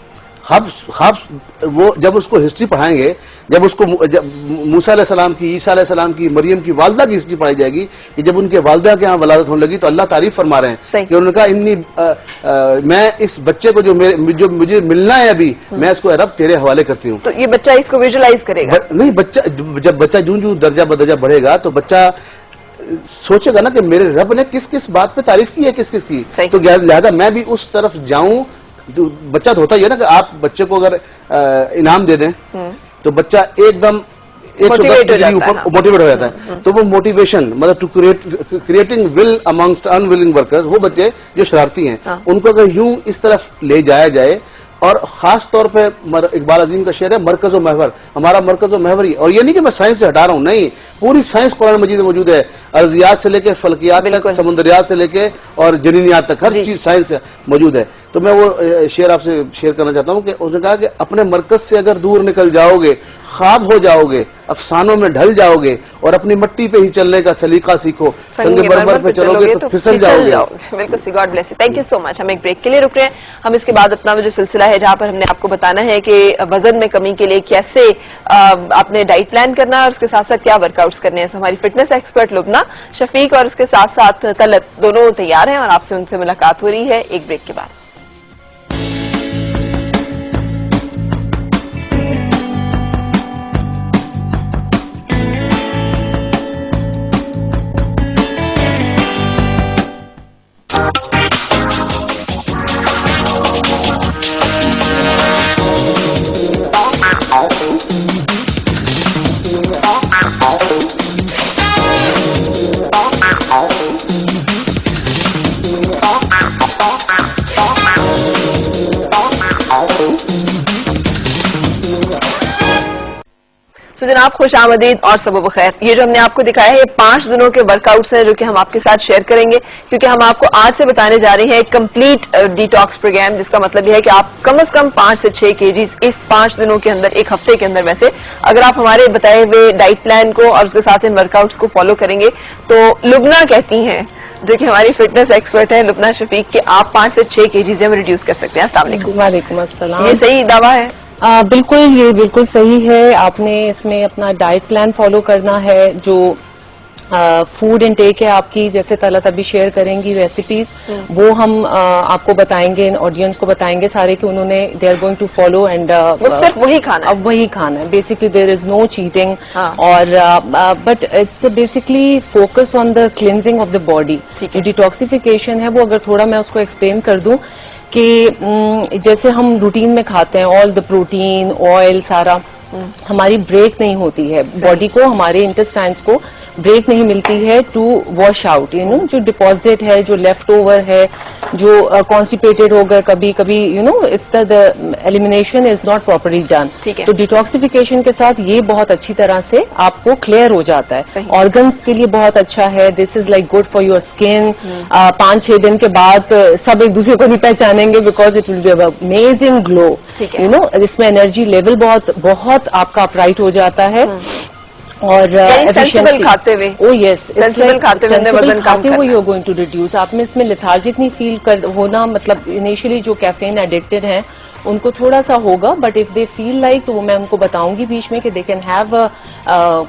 ख्वाब वो जब उसको हिस्ट्री पढ़ाएंगे, जब उसको मूसा अलैहिस्सलाम की, ईसा अलैहिस्सलाम की, मरियम की वालदा की हिस्ट्री पढ़ाई जाएगी कि जब उनके वालदा के यहाँ वलादत होने लगी तो अल्लाह तारीफ फरमा रहे हैं कि उन्होंने कहा मैं इस बच्चे को जो मुझे मिलना है अभी, मैं इसको रब तेरे हवाले करती हूँ। तो ये बच्चा इसको विजुअलाइज करेगा? नहीं, बच्चा जब बच्चा जूं दर्जा बदर्जा बढ़ेगा तो बच्चा सोचेगा ना कि मेरे रब ने किस किस बात पे तारीफ की है, किस किस की, तो लिहाजा मैं भी उस तरफ जाऊं। तो बच्चा तो होता ही है ना कि आप बच्चे को अगर इनाम दे दें तो बच्चा एकदम 110 डिग्री ऊपर मोटिवेट हो जाता है। तो वो मोटिवेशन मतलब to creating will amongst unwilling workers, वो बच्चे जो शरारती हैं उनको अगर यूं इस तरफ ले जाया जाए, और खास तौर पे इकबाल अजीम का शेर है मरकज व महवर, हमारा मरकज व महवर ही। और ये नहीं कि मैं साइंस से हटा रहा हूं, नहीं, पूरी साइंस कुरान मजीद में मौजूद है, अर्जियात से लेके फल्कियात तक, समुद्रियात से लेके और जनीनियात तक, हर चीज साइंस मौजूद है। तो मैं वो शेर आपसे शेयर करना चाहता हूं कि उसने कहा कि अपने मरकज से अगर दूर निकल जाओगे, ख्वाब हो जाओगे, अफसानों में ढल जाओगे और अपनी मिट्टी पे ही चलने का सलीका सीखो, संगे मरमर पे चलोगे तो फिसल जाओगे। बिल्कुल, God bless you, thank you so much. हम एक ब्रेक के लिए रुक रहे हैं। हम इसके बाद अपना जो सिलसिला है जहां पर हमने आपको बताना है कि वजन में कमी के लिए कैसे आपने डाइट प्लान करना है और उसके साथ साथ क्या वर्कआउट्स करने हैं। तो हमारी फिटनेस एक्सपर्ट लुबना, शफीक और उसके साथ साथ तलत दोनों तैयार हैं और आपसे उनसे मुलाकात हो रही है एक ब्रेक के बाद। तो जनाब खुश आमदीद और सबब खैर। ये जो हमने आपको दिखाया है ये 5 दिनों के वर्कआउट्स हैं जो कि हम आपके साथ शेयर करेंगे, क्योंकि हम आपको आज से बताने जा रहे हैं एक कंप्लीट डिटॉक्स प्रोग्राम, जिसका मतलब यह है कि आप कम से कम 5 से 6 केजीज इस 5 दिनों के अंदर, एक हफ्ते के अंदर वैसे, अगर आप हमारे बताए हुए डाइट प्लान को और उसके साथ इन वर्कआउट्स को फॉलो करेंगे तो लुबना कहती हैं, जो कि हमारी फिटनेस एक्सपर्ट है लुबना शफीक, के आप 5 से 6 केजीज में रिड्यूस कर सकते हैं। अस्सलाम वालेकुम। वालेकुम अस्सलाम। ये सही दावा है? बिल्कुल, ये बिल्कुल सही है। आपने इसमें अपना डाइट प्लान फॉलो करना है, जो फूड इनटेक है आपकी, जैसे तलत अभी शेयर करेंगी रेसिपीज, वो हम आपको बताएंगे, ऑडियंस को बताएंगे सारे कि उन्होंने they are going to follow and वो सिर्फ वही खाना है। अब वही खाना है basically, there is no cheating. और but it's basically focus on the cleansing of the body. जो डिटॉक्सिफिकेशन है वो अगर थोड़ा मैं उसको एक्सप्लेन कर दूं कि जैसे हम रूटीन में खाते हैं ऑल द प्रोटीन ऑयल सारा, हमारी ब्रेक नहीं होती है, बॉडी को, हमारे इंटेस्टाइन्स को ब्रेक नहीं मिलती है to wash out, you know, जो डिपॉजिट है, जो लेफ्ट ओवर है, जो कॉन्स्टिपेटेड हो गए कभी कभी, you know, it's the elimination is not properly done. तो डिटॉक्सिफिकेशन के साथ ये बहुत अच्छी तरह से आपको क्लियर हो जाता है। ऑर्गन्स के लिए बहुत अच्छा है, this is like good for your skin. 5-6 दिन के बाद सब एक दूसरे को नहीं पहचानेंगे, because it will be amazing glow, you know. इसमें एनर्जी लेवल बहुत आपका अपराइट हो जाता है। और सेंसिबल खाते हुए, ओ यस, सेंसिबल खाते हुए you are going to reduce. आप में इसमें लेथार्जिक नहीं फील होना, मतलब इनिशियली जो कैफीन एडिक्टेड हैं उनको थोड़ा सा होगा, but if they feel like, तो वो मैं उनको बताऊंगी बीच में कि दे can have a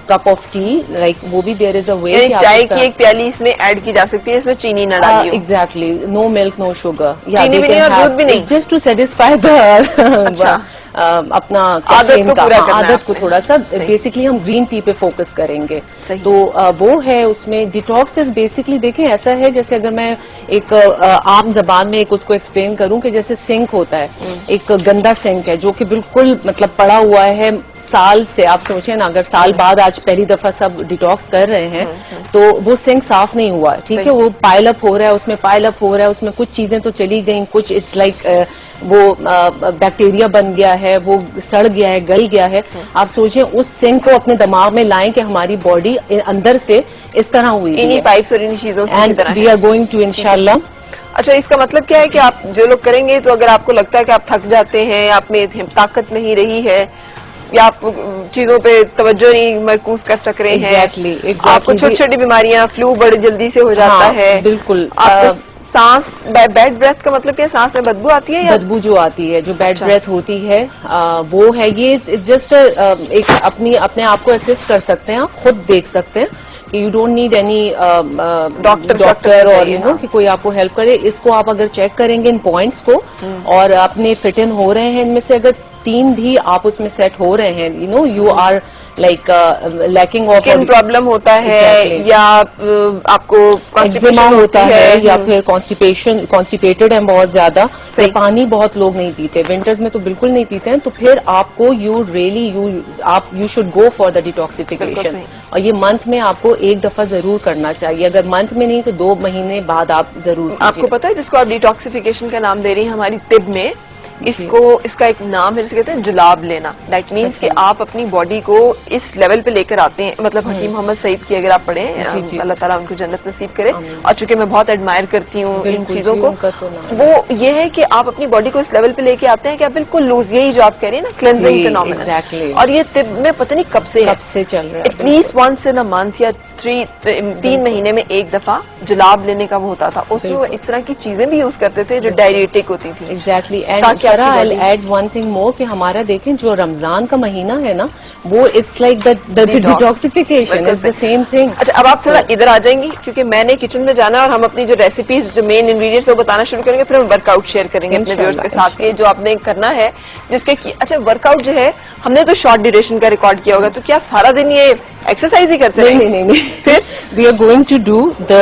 cup of T, like वो भी देयर इज अ वे। चाय की एक प्याली इसमें ऐड की जा सकती है, इसमें चीनी न डालिए। Exactly, no milk no sugar, चीनी भी नहीं और दूध भी नहीं, जस्ट टू सेटिस्फाई द अपना आदत को थोड़ा सा। बेसिकली हम ग्रीन टी पे फोकस करेंगे, तो वो है उसमें। डिटॉक्स इज बेसिकली, देखें ऐसा है जैसे अगर मैं एक आम जबान में एक उसको एक्सप्लेन करूं कि जैसे सिंक होता है, एक गंदा सिंक है जो कि बिल्कुल मतलब पड़ा हुआ है साल से। आप सोचें ना, अगर साल बाद आज पहली दफा सब डिटॉक्स कर रहे हैं तो वो सिंक साफ नहीं हुआ, ठीक है, वो पाइल अप हो रहा है, उसमें पाइल अप हो रहा है, उसमें कुछ चीजें तो चली गई, कुछ इट्स लाइक वो बैक्टीरिया बन गया है, वो सड़ गया है, गल गया है। आप सोचें उस सिंक को अपने दिमाग में लाएं कि हमारी बॉडी अंदर से इस तरह हुई है, इन्हीं पाइप्स और इन्हीं चीजों से, and we are going to इंशाल्लाह। अच्छा, इसका मतलब क्या है कि आप जो लोग करेंगे, तो अगर आपको लगता है कि आप थक जाते हैं, आप में ताकत नहीं रही है, या आप चीजों पे तवज्जो नहीं मरकूज कर सक रहे हैं, आपको छोटी छोटी बीमारियां, फ्लू बड़ी जल्दी से हो जाता है, बिल्कुल, आपको सांस, बैड ब्रेथ का मतलब क्या, सांस में बदबू आती है, या बदबू जो आती है, जो बैड ब्रेथ होती है, वो है, ये इट्स जस्ट एक अपने आप को असिस्ट कर सकते हैं, आप खुद देख सकते हैं कि you don't need any doctor और यू नो कि कोई आपको हेल्प करे। इसको आप अगर चेक करेंगे इन पॉइंट्स को और अपने फिट इन हो रहे हैं, इनमें से अगर 3 भी आप उसमें सेट हो रहे हैं, you know, you are like lacking of skin problem होता है, या आपको एक्जिमा होता है, या फिर कॉन्स्टिपेटेड है बहुत ज्यादा, पानी बहुत लोग नहीं पीते, विंटर्स में तो बिल्कुल नहीं पीते हैं, तो फिर आपको you should go for the detoxification. और ये मंथ में आपको एक दफा जरूर करना चाहिए, अगर मंथ में नहीं तो 2 महीने बाद आप जरूर। आपको पता है जिसको आप डिटॉक्सिफिकेशन का नाम दे रही हैं हमारी तिब में, इसका एक नाम है जिसे कहते हैं जुलाब लेना। दैट मीन्स कि आप अपनी बॉडी को इस लेवल पे लेकर आते हैं, मतलब हकीम मोहम्मद सईद की अगर आप पढ़े, अल्लाह ताला उनको जन्नत नसीब करे, और चूंकि मैं बहुत एडमायर करती हूँ इन चीजों को, वो ये है कि आप अपनी बॉडी को इस लेवल पे लेके आते हैं कि आप बिल्कुल लूज, यही जो आप कह रहे हैं ना, क्लेंजिंग फिनोमेनन, और ये तिब में पता नहीं कब से चल रहा है, at least once in a month या 3 महीने में एक दफा जुलाब लेने का वो होता था। उसमें वो इस तरह की चीजें भी यूज करते थे जो डायरेटिक होती थी। Exactly, and I'll add one thing more कि हमारा देखें जो रमजान का महीना है ना, वो it's like the detoxification is the same thing. अच्छा, अब आप थोड़ा इधर आ जाएंगी, क्योंकि मैंने किचन में जाना है और हम अपनी जो रेसिपीज, जो मेन इंग्रेडिएंट्स है वो बताना शुरू करेंगे, फिर हम वर्कआउट शेयर करेंगे अपने व्यूअर्स के साथ कि जो आपने करना है, जिसके अच्छा वर्कआउट जो है हमने तो शॉर्ट ड्यूरेशन का रिकॉर्ड किया होगा, तो क्या सारा दिन ये एक्सरसाइज ही करते हैं? नहीं, फिर we are going to do the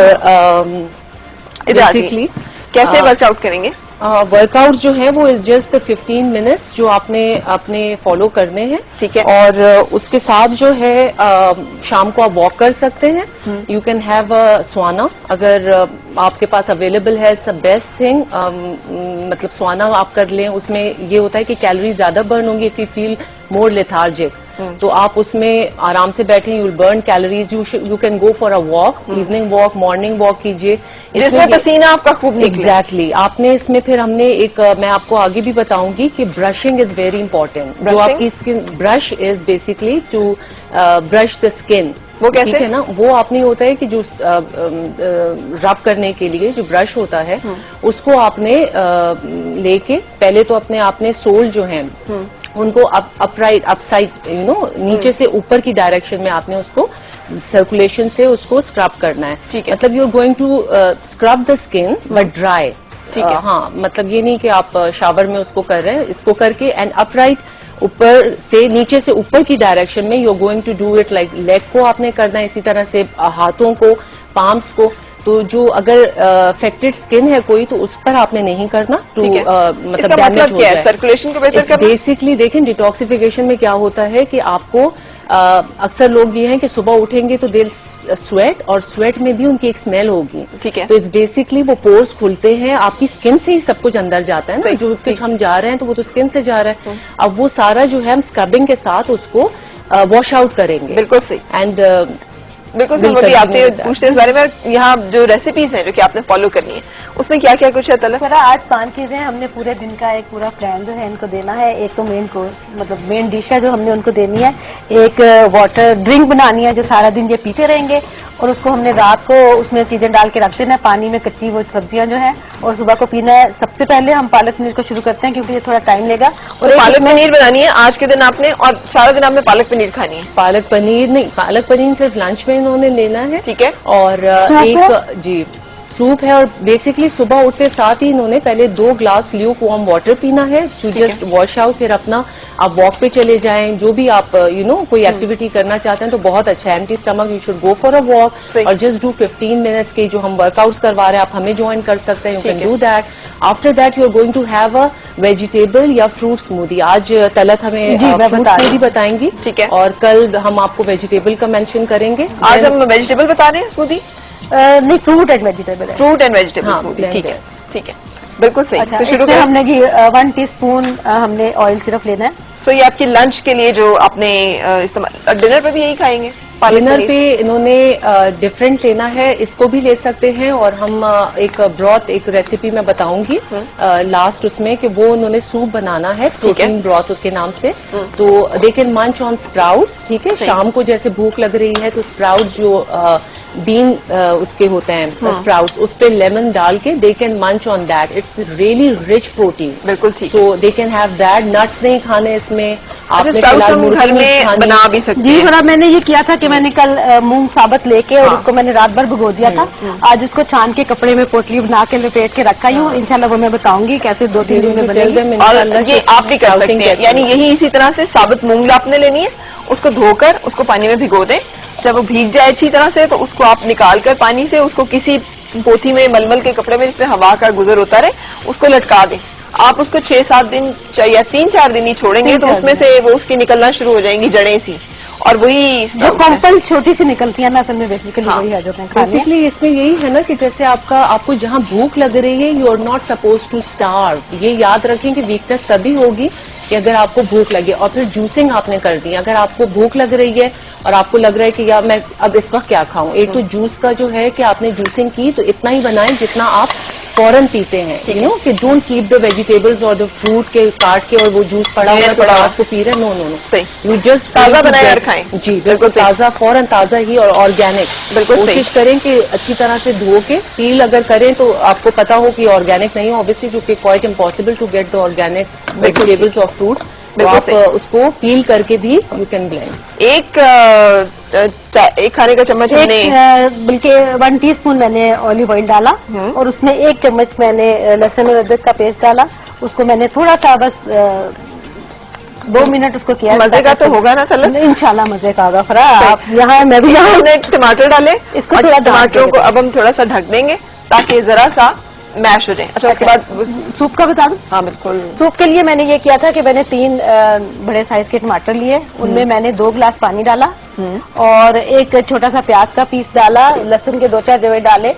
basically कैसे वर्कआउट करेंगे। वर्कआउट जो है वो इज जस्ट 15 मिनट्स जो आपने अपने फॉलो करने हैं, ठीक है। और उसके साथ जो है शाम को आप वॉक कर सकते हैं। You can have a sauna, अगर आपके पास अवेलेबल है, इट्स अ बेस्ट थिंग। मतलब स्वाना आप कर लें, उसमें ये होता है कि कैलोरी ज्यादा बर्न होंगी if you feel more lethargic. तो आप उसमें आराम से बैठे, you will burn calories, you can go for a walk, evening walk, morning walk कीजिए, इसमें पसीना आपका खूब निकले। एग्जैक्टली। आपने इसमें फिर हमने एक मैं आपको आगे भी बताऊंगी कि ब्रशिंग इज वेरी इंपॉर्टेंट। जो आपकी skin brush is basically to brush the skin. वो कैसे है ना, वो आपने होता है कि जो रब करने के लिए जो ब्रश होता है उसको आपने लेके पहले तो आपने सोल जो है उनको अपराइट अपसाइड नीचे से ऊपर की डायरेक्शन में आपने उसको सर्कुलेशन से उसको स्क्रब करना है। ठीक है। मतलब you are going to scrub the skin but dry. ठीक है। हाँ, मतलब ये नहीं कि आप शावर में उसको कर रहे हैं, इसको करके एंड अपराइट ऊपर से नीचे से ऊपर की डायरेक्शन में you are going to do it, like leg को आपने करना है, इसी तरह से हाथों को, पाम्स को। तो जो अगर अफेक्टेड स्किन है कोई तो उस पर आपने नहीं करना, तो मतलब डैमेज हो जाए। सर्कुलेशन को बेहतर करना। बेसिकली देखें, डिटॉक्सिफिकेशन में क्या होता है कि आपको अक्सर लोग ये हैं कि सुबह उठेंगे तो दिल स्वेट, और स्वेट में भी उनकी एक स्मेल होगी। ठीक है। तो इट्स बेसिकली वो पोर्स खुलते हैं, आपकी स्किन से ही सब कुछ अंदर जाता है ना, जो कुछ हम जा रहे हैं तो वो तो स्किन से जा रहा है। अब वो सारा जो है हम स्क्रबिंग के साथ उसको वॉश आउट करेंगे। बिल्कुल सही। एंड बिल्कुल सही। अभी आपने पूछते इस बारे में, यहाँ जो रेसिपीज हैं जो कि आपने फॉलो करनी है उसमें क्या क्या कुछ है तलब? आज 5 चीजें हमने पूरे दिन का एक पूरा प्लान जो है इनको देना है। एक तो मेन को मतलब मेन डिश है जो हमने उनको देनी है, एक वाटर ड्रिंक बनानी है जो सारा दिन ये पीते रहेंगे, और उसको हमने रात को उसमें चीजें डाल के रख देना है पानी में, कच्ची वो सब्जियां जो है, और सुबह को पीना है। सबसे पहले हम पालक पनीर को शुरू करते हैं क्योंकि ये थोड़ा टाइम लेगा। और पालक पनीर बनानी है आज के दिन आपने, और सारा दिन आपने पालक पनीर खानी है? पालक पनीर नहीं, पालक पनीर सिर्फ लंच में इन्होंने लेना है। ठीक है। और एक जी सूप है, और बेसिकली सुबह उठते साथ ही इन्होंने पहले 2 ग्लास ल्यूक वार्म वाटर पीना है टू जस्ट वॉश आउट। फिर अपना आप वॉक पे चले जाएं, जो भी आप कोई एक्टिविटी करना चाहते हैं तो बहुत अच्छा है। Empty stomach you should go for a walk और जस्ट डू 15 मिनट्स के जो हम वर्कआउट्स करवा रहे हैं आप हमें ज्वाइन कर सकते हैं, you can do that. After that you are going to have a vegetable या फ्रूट स्मूदी। आज तलत हमें फ्रूट स्मूदी बताएंगी। ठीक है। और कल हम आपको वेजिटेबल का मेंशन करेंगे। आज हम वेजिटेबल बता रहे हैं स्मूदी? नहीं, फ्रूट एंड वेजिटेबल है। Fruit and vegetable smoothie. ठीक है, ठीक है, बिल्कुल सही। अच्छा, शुरू इसमें हमने जी 1 टीस्पून हमने ऑयल सिर्फ लेना है। सो ये आपकी लंच के लिए जो आपने इस्तेमाल, डिनर पे भी यही खाएंगे? डिनर पे इन्होंने डिफरेंट लेना है, इसको भी ले सकते हैं। और हम एक ब्रॉथ, एक रेसिपी मैं बताऊंगी लास्ट उसमें कि वो उन्होंने सूप बनाना है प्रोटीन ब्रॉथ के नाम से। तो दे कैन मंच ऑन स्प्राउट्स। ठीक है, शाम को जैसे भूख लग रही है तो स्प्राउट्स जो बीन उसके होते हैं स्प्राउट्स, उस पे लेमन डाल के they can munch on that. It's really rich protein. बिल्कुल ठीक। So they can have that. Nuts नहीं खाने इसमें, आपने हम घर में बना भी सकते हैं। जी, थोड़ा मैंने ये किया था कि मैंने कल मूंग साबत लेके और उसको मैंने रात भर भिगो दिया था। आज उसको छान के कपड़े में पोटली बना के लपेट के रखा हूँ। इंशाल्लाह वो मैं बताऊंगी कैसे 2-3 दिन में बनेगी। और ये आप भी कर सकते हैं, यानी यही इसी तरह से साबुत मूंग आपने लेनी है, उसको धोकर उसको पानी में भिगो दें। जब वो भीग जाए अच्छी तरह से तो उसको आप निकाल कर पानी से उसको किसी पोथी में, मलमल के कपड़े में जिसमें हवा का गुजर होता रहे, उसको लटका दें। आप उसको 6-7 दिन या 3-4 दिन ही छोड़ेंगे तो उसमें से वो उसकी निकलना शुरू हो जाएंगी जड़ें सी, और वही जो कंपल छोटी सी निकलती है ना, असल में बेसिकली वही है जो बेसिकली इसमें यही है ना कि जैसे आपको जहाँ भूख लग रही है, you are not suppose to starve. ये याद रखें कि वीकनेस तभी होगी कि अगर आपको भूख लगे। और फिर जूसिंग आपने कर दी। अगर आपको भूख लग रही है और आपको लग रहा है कि यार मैं अब इस वक्त क्या खाऊं, एक तो जूस का जो है कि आपने जूसिंग की तो इतना ही बनाएं जितना आप फौरन पीते हैं। यू नो कि डोंट कीप द वेजिटेबल्स और द फ्रूट के काट के और वो जूस पड़ा हुआ तो आपको पी रहे। नो नो नो, सही। यू जस्ट ताजा बनाए और खाएं। जी बिल्कुल ताजा, फौरन ताजा ही और ऑर्गेनिक। बिल्कुल कोशिश करें कि अच्छी तरह से धो के पील अगर करें तो आपको पता हो कि ऑर्गेनिक नहीं है ऑब्वियसली, क्योंकि quite impossible to get the organic vegetables और फ्रूट। तो आप उसको पील करके भी यू कैन ब्लेंड। एक खाने का चम्मच हमने बल्कि 1 टीस्पून मैंने ऑलिव ऑयल डाला और उसमें 1 चम्मच मैंने लहसुन और अदरक का पेस्ट डाला। उसको मैंने थोड़ा सा बस 2 मिनट उसको किया। मजे का तो होगा ना तलब? इंशाल्लाह मजे का होगा। फरा आप यहाँ, मैं भी यहाँ। हमने टमाटर डाले, इसको थोड़ा टमाटरों को अब हम थोड़ा सा ढक देंगे ताकि जरा सा मैश हो जाए। अच्छा, उसके बाद सूप का बता दूं? हाँ बिल्कुल। सूप के लिए मैंने ये किया था कि मैंने 3 बड़े साइज के टमाटर लिए, उनमें मैंने 2 गिलास पानी डाला और एक छोटा सा प्याज का पीस डाला, लहसुन के 2-4 जवे डाले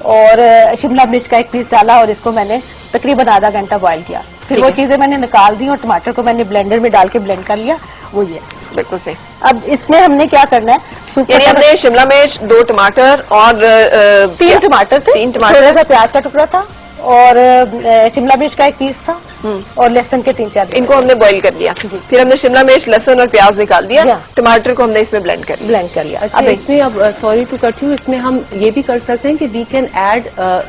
और शिमला मिर्च का 1 पीस डाला और इसको मैंने तकरीबन आधा घंटा बॉईल किया। फिर वो चीजें मैंने निकाल दी और टमाटर को मैंने ब्लेंडर में डाल के ब्लेंड कर लिया। वो ये बिल्कुल सही। अब इसमें हमने क्या करना है, सूप यानी हमने शिमला मिर्च, 2 टमाटर और 3 टमाटर थे, 3 टमाटर, थोड़ा सा प्याज का टुकड़ा था और शिमला मिर्च का 1 पीस था और लहसुन के 3-4। इनको हमने बॉईल कर लिया, फिर हमने शिमला मिर्च, लहसुन और प्याज निकाल दिया, टमाटर को हमने इसमें ब्लेंड कर लिया। अच्छा, इसमें अब सॉरी टू कट यू, इसमें हम ये भी कर सकते हैं कि वी कैन ऐड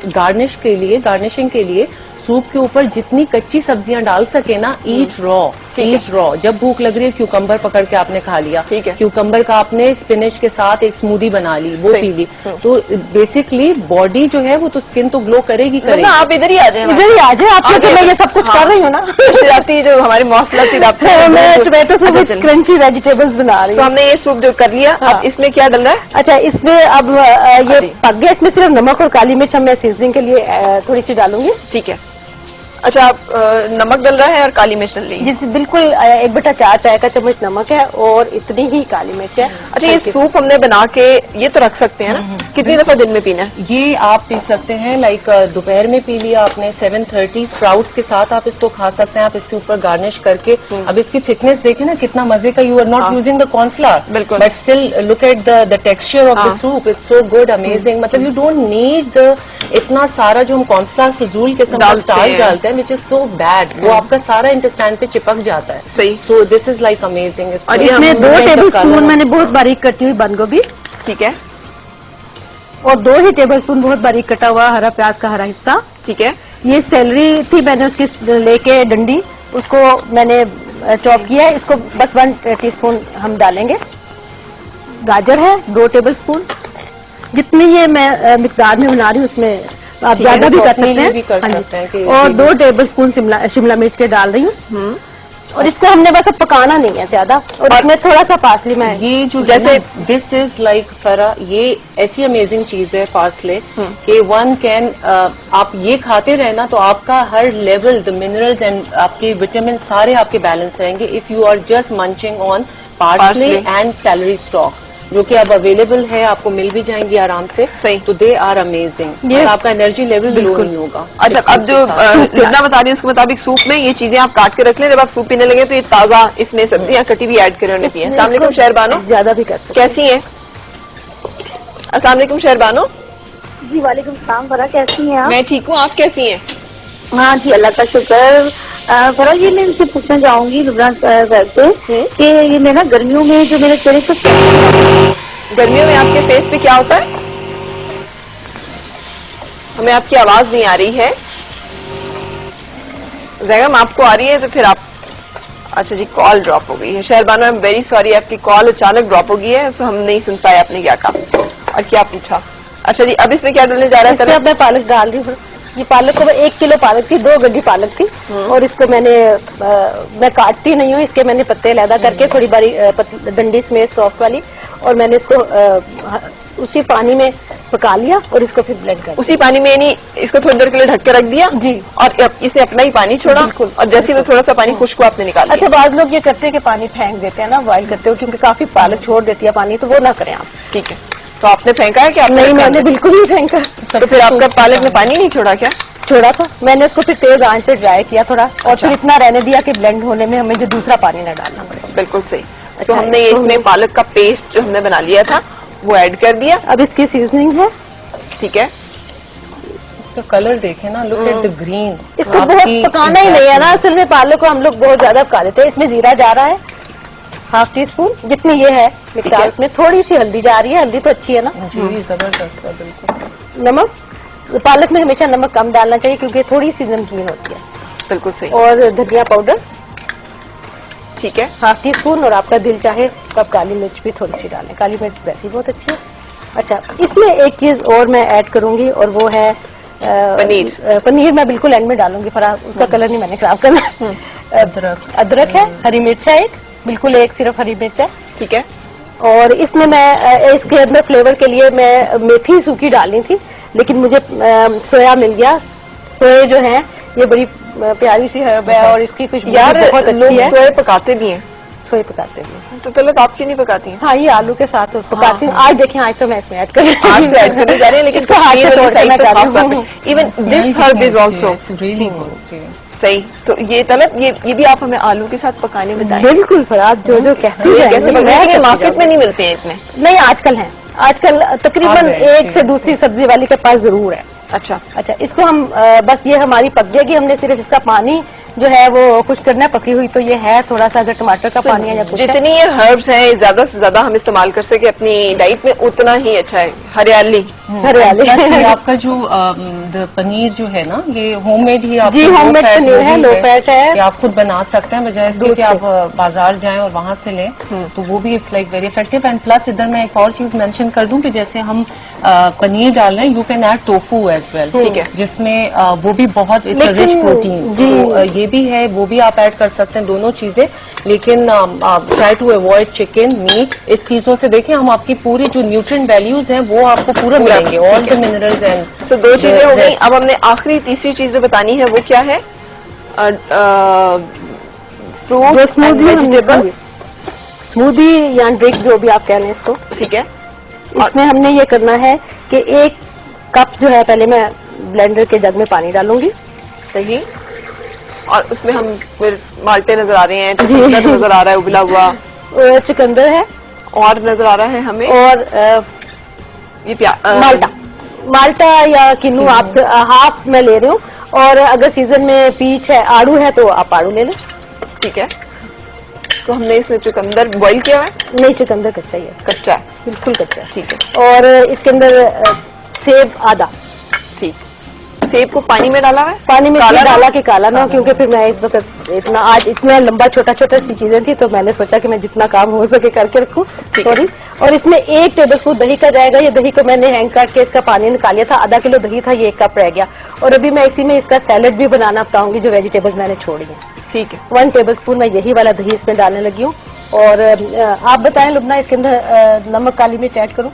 गार्निशिंग के लिए सूप के ऊपर जितनी कच्ची सब्जियां डाल सके ना, ईट रॉ। जब भूख लग रही है क्यूकम्बर पकड़ के आपने खा लिया, ठीक है, क्यूकम्बर का आपने स्पिनच के साथ एक स्मूदी बना ली, वो पी ली, तो बेसिकली बॉडी जो है वो तो स्किन तो ग्लो करेगी। आप इधर ही आ जाए, आपके तो मैं ये सब कुछ कर रही हूँ ना। जाती जो हमारी मौसला थी, मैं tomato soup with crunchy vegetables बना रही हूँ। तो हमने ये सूप जो कर लिया, अब इसमें क्या डल रहा है? अच्छा, इसमें अब ये पक गया, इसमें सिर्फ नमक और काली मिर्च मैं सीजनिंग के लिए थोड़ी सी डालूंगी। ठीक है। अच्छा, आप नमक डल रहा है और काली मिर्च डल रही है? जी बिल्कुल, 1/4 चाय का चम्मच नमक है और इतनी ही काली मिर्च है। अच्छा, ये सूप हमने बना के ये तो रख सकते हैं ना, कितनी दफा दिन में पीना है? ये आप पी सकते हैं, लाइक दोपहर में पी लिया आपने 7:30, स्प्राउट्स के साथ आप इसको खा सकते हैं, आप इसके ऊपर गार्निश करके। अब इसकी थिकनेस देखें ना कितना मजे का, you are not using the cornflour, बिल्कुल, but still look at the texture of the soup, it's so good, amazing. मतलब यू डोंट नीड इतना सारा जो हम कॉर्नफ्लावर फजूल किस्म का स्टार्च डालते हैं, विच इज सो बैड, वो आपका सारा इंटेस्टाइन पे चिपक जाता है। सही। So this is like amazing. और इसमें 2 टेबल स्पून मैंने बहुत बारीक कटी हुई बंद गोभी, ठीक है, और 2 ही टेबल स्पून बहुत बारीक कटा हुआ हरा प्याज का हरा हिस्सा, ठीक है। ये सेलरी थी, मैंने उसकी लेके डंडी उसको मैंने चॉप किया है, इसको बस 1 टीस्पून हम डालेंगे। गाजर है 2 टेबल स्पून, जितनी ये मैं मिकदार में बना रही हूँ उसमें आप ज्यादा भी कर सकते हैं, और 2 टेबल स्पून शिमला मिर्च के डाल रही हूँ। और इसको हमने बस अब पकाना नहीं है ज्यादा, और इसमें थोड़ा सा पार्सले में ये जो जैसे दिस इज लाइक फरा, ये ऐसी अमेजिंग चीज है पार्सले कि वन कैन आप ये खाते रहे ना तो आपका हर लेवल द मिनरल्स एंड आपके विटामिन सारे आपके बैलेंस रहेंगे if you are just munching on parsley and celery stalk, जो कि अब अवेलेबल है, आपको मिल भी जाएंगी आराम से। सही। तो दे आर अमेजिंग, ये आपका एनर्जी लेवल लो नहीं होगा। अच्छा, अब जो लिबना बता रही है उसके मुताबिक सूप में ये चीजें आप काट के रख लें, जब आप सूप पीने लगे तो ये ताजा इसमें सब्जियां कटी हुई ऐड करें उन्हें पिए। अस्सलाम वालेकुम शहरबानो, ज्यादा भी कर सकते, कैसी हैं? अस्सलाम वालेकुम शहरबानो। जी वालेकुम सलाम, फरा कैसी हैं आप? मैं ठीक हूँ, आप कैसी हैं? हाँ जी, अल्लाह का शुक्र। फरा, ये मैं इनसे पूछना चाहूंगी लुबना से कि ये मैं ना गर्मियों में जो मेरे चेहरे को, गर्मियों में आपके फेस पे क्या होता है? हमें आपकी आवाज नहीं आ रही है। जैगम आपको आ रही है तो फिर आप, अच्छा जी, कॉल ड्रॉप हो गई है। Shahrbano, I am very sorry, आपकी कॉल अचानक ड्रॉप हो गई है, तो हम नहीं सुन पाए आपने क्या कहा और क्या पूछा। अच्छा जी, अब इसमें क्या डालने जा रहा है? इसमें मैं पालक डाल रही हूँ। ये पालक को 1 किलो पालक थी, 2 गड्डी पालक थी, और इसको मैं काटती नहीं हूँ, इसके मैंने पत्ते अलहदा करके थोड़ी बारी डंडी समेत सॉफ्ट वाली, और मैंने इसको उसी पानी में पका लिया और इसको फिर ब्लेंड कर, उसी पानी में यानी इसको थोड़ी देर के लिए ढक के रख दिया जी, और इसने अपना ही पानी छोड़ा, और जैसे वो थोड़ा सा पानी खुश्क आपने निकाल। अच्छा, बाज लोग ये करते हैं कि पानी फेंक देते हैं ना बॉइल करते हो, क्योंकि काफी पालक छोड़ देती है पानी, तो वो ना करें आप। ठीक है, तो आपने फेंका है कि नहीं? मैंने बिल्कुल नहीं फेंका। तो फिर आपका पालक में पानी नहीं छोड़ा क्या? छोड़ा था, मैंने उसको फिर तेज आंच पे ड्राई किया थोड़ा, और फिर इतना रहने दिया कि ब्लेंड होने में हमें जो दूसरा पानी ना डालना पड़े। बिल्कुल सही। तो हमने ये इसमें पालक का पेस्ट जो हमने बना लिया था वो ऐड कर दिया। अब इसकी सीजनिंग है, ठीक है, इसका कलर देखें ना, लुक एट द ग्रीन। इसको बहुत पकाना ही नहीं है ना, असल में पालक को हम लोग बहुत ज्यादा पका देते हैं। इसमें जीरा जा रहा है 1/2 टीस्पून, जितनी ये है मिक्सर में, थोड़ी सी हल्दी जा रही है, हल्दी तो अच्छी है ना जी, जबरदस्त है बिल्कुल। नमक, पालक में हमेशा नमक कम डालना चाहिए क्योंकि थोड़ी सी नमकीन होती है। बिल्कुल सही। और धनिया पाउडर, ठीक है, 1/2 टीस्पून, और आपका दिल चाहे तो आप काली मिर्च भी थोड़ी सी डालें, काली मिर्च वैसे ही बहुत अच्छी है। अच्छा, इसमें एक चीज और मैं ऐड करूंगी, और वो है पनीर। पनीर मैं बिल्कुल एंड में डालूंगी, फरा उसका कलर नहीं मैंने खराब करना। अदरक है, हरी मिर्च है, एक बिल्कुल एक सिर्फ हरी मिर्च है, ठीक है। और इसमें मैं इसके अंदर फ्लेवर के लिए मैं मेथी सूखी डालनी थी, लेकिन मुझे सोया मिल गया। सोया जो है ये बड़ी प्यारी सी हर्ब है और इसकी खुशबू बहुत अच्छी है। सोया पकाते भी हैं, सोया पकाते भी, तो पहले तो आप क्यों नहीं पकाती हैं? हाँ, ये आलू के साथ पकाती हूँ। आज देखें, आज तो मैं इसमें ऐड कर रही हूँ, आज तो ऐड करने जा रहे हैं, लेकिन इसको हाथ से तोड़ के मैं कर रही हूँ। Even this herb is also really good. सही। तो ये तलब ये भी आप हमें आलू के साथ पकाने बताएं। बिल्कुल फराज, जो कहती है कैसे पकाने, मार्केट में नहीं मिलते हैं इतने? नहीं, आजकल हैं, आजकल तकरीबन एक से दूसरी सब्जी वाली के पास जरूर है। अच्छा, इसको हम बस ये हमारी पक जाएगी, हमने सिर्फ इसका पानी जो है वो खुश करना है, पकी हुई तो ये है थोड़ा सा, अगर टमाटर का पानी है या कुछ जितनी ये हर्ब्स हैं ज्यादा से ज्यादा हम इस्तेमाल कर सके अपनी डाइट में उतना ही अच्छा है। हरियाली हरियाली आपका जो पनीर जो है ना, ये होममेड ही आप जी, होममेड पनीर है, लो फैट है, कि आप खुद बना सकते हैं बजाय इसके कि आप बाजार जाएं और वहां से लें, तो वो भी it's like very effective. And plus इधर मैं एक और चीज मेंशन कर दूं कि जैसे हम पनीर डाल रहे हैं, you can add tofu as well, ठीक है, जिसमें वो भी बहुत इट्स रिच प्रोटीन, तो ये भी है, वो भी आप ऐड कर सकते हैं, दोनों चीजें। लेकिन try to avoid chicken meat, इस चीजों से देखें हम आपकी पूरी जो न्यूट्रिएंट वैल्यूज हैं वो आपको पूरा मिलेंगे, ऑल द मिनरल्स एंड। सो दो चीजें हो गई, अब हमने आखिरी तीसरी चीज जो बतानी है वो क्या है? फ्रूट एंड वेजिटेबल स्मूदी या ड्रिंक, जो भी आप कह लें इसको, ठीक है। इसमें हमने ये करना है कि 1 कप जो है, पहले मैं ब्लेंडर के जग में पानी डालूंगी, सही, और उसमें हम फिर माल्टे नजर आ रहे हैं, चुकंदर नजर आ रहा है उबला हुआ, चुकंदर है, और नजर आ रहा है हमें, और ये माल्टा या किन्नू आप हाफ में ले रही हूँ, और अगर सीजन में पीच है, आड़ू है, तो आप आड़ू ले लें, ठीक है। तो हमने इसमें चुकंदर बॉईल किया है? नहीं, चुकंदर कच्चा ही है, कच्चा है, बिल्कुल कच्चा है, ठीक है। और इसके अंदर सेब आधा, ठीक। सेब को पानी में डाला है? पानी में डाला कि काला ना, क्योंकि फिर मैं इस वक्त आज इतना लंबा छोटा छोटा सी चीजें थी, तो मैंने सोचा कि मैं जितना काम हो सके करके रखूं, सॉरी। और इसमें 1 टेबलस्पून दही का जाएगा, ये दही को मैंने हैंग काट के इसका पानी निकाल लिया था, आधा किलो दही था, ये 1 कप रह गया। और अभी मैं इसी में इसका सैलेड भी बनाना बताऊंगी, जो वेजिटेबल्स मैंने छोड़ी है, ठीक है। 1 टेबलस्पून मैं यही वाला दही इसमें डालने लगी हूँ। और आप बताएं लुबना, इसके अंदर नमक, काली मिर्च ऐड करूं?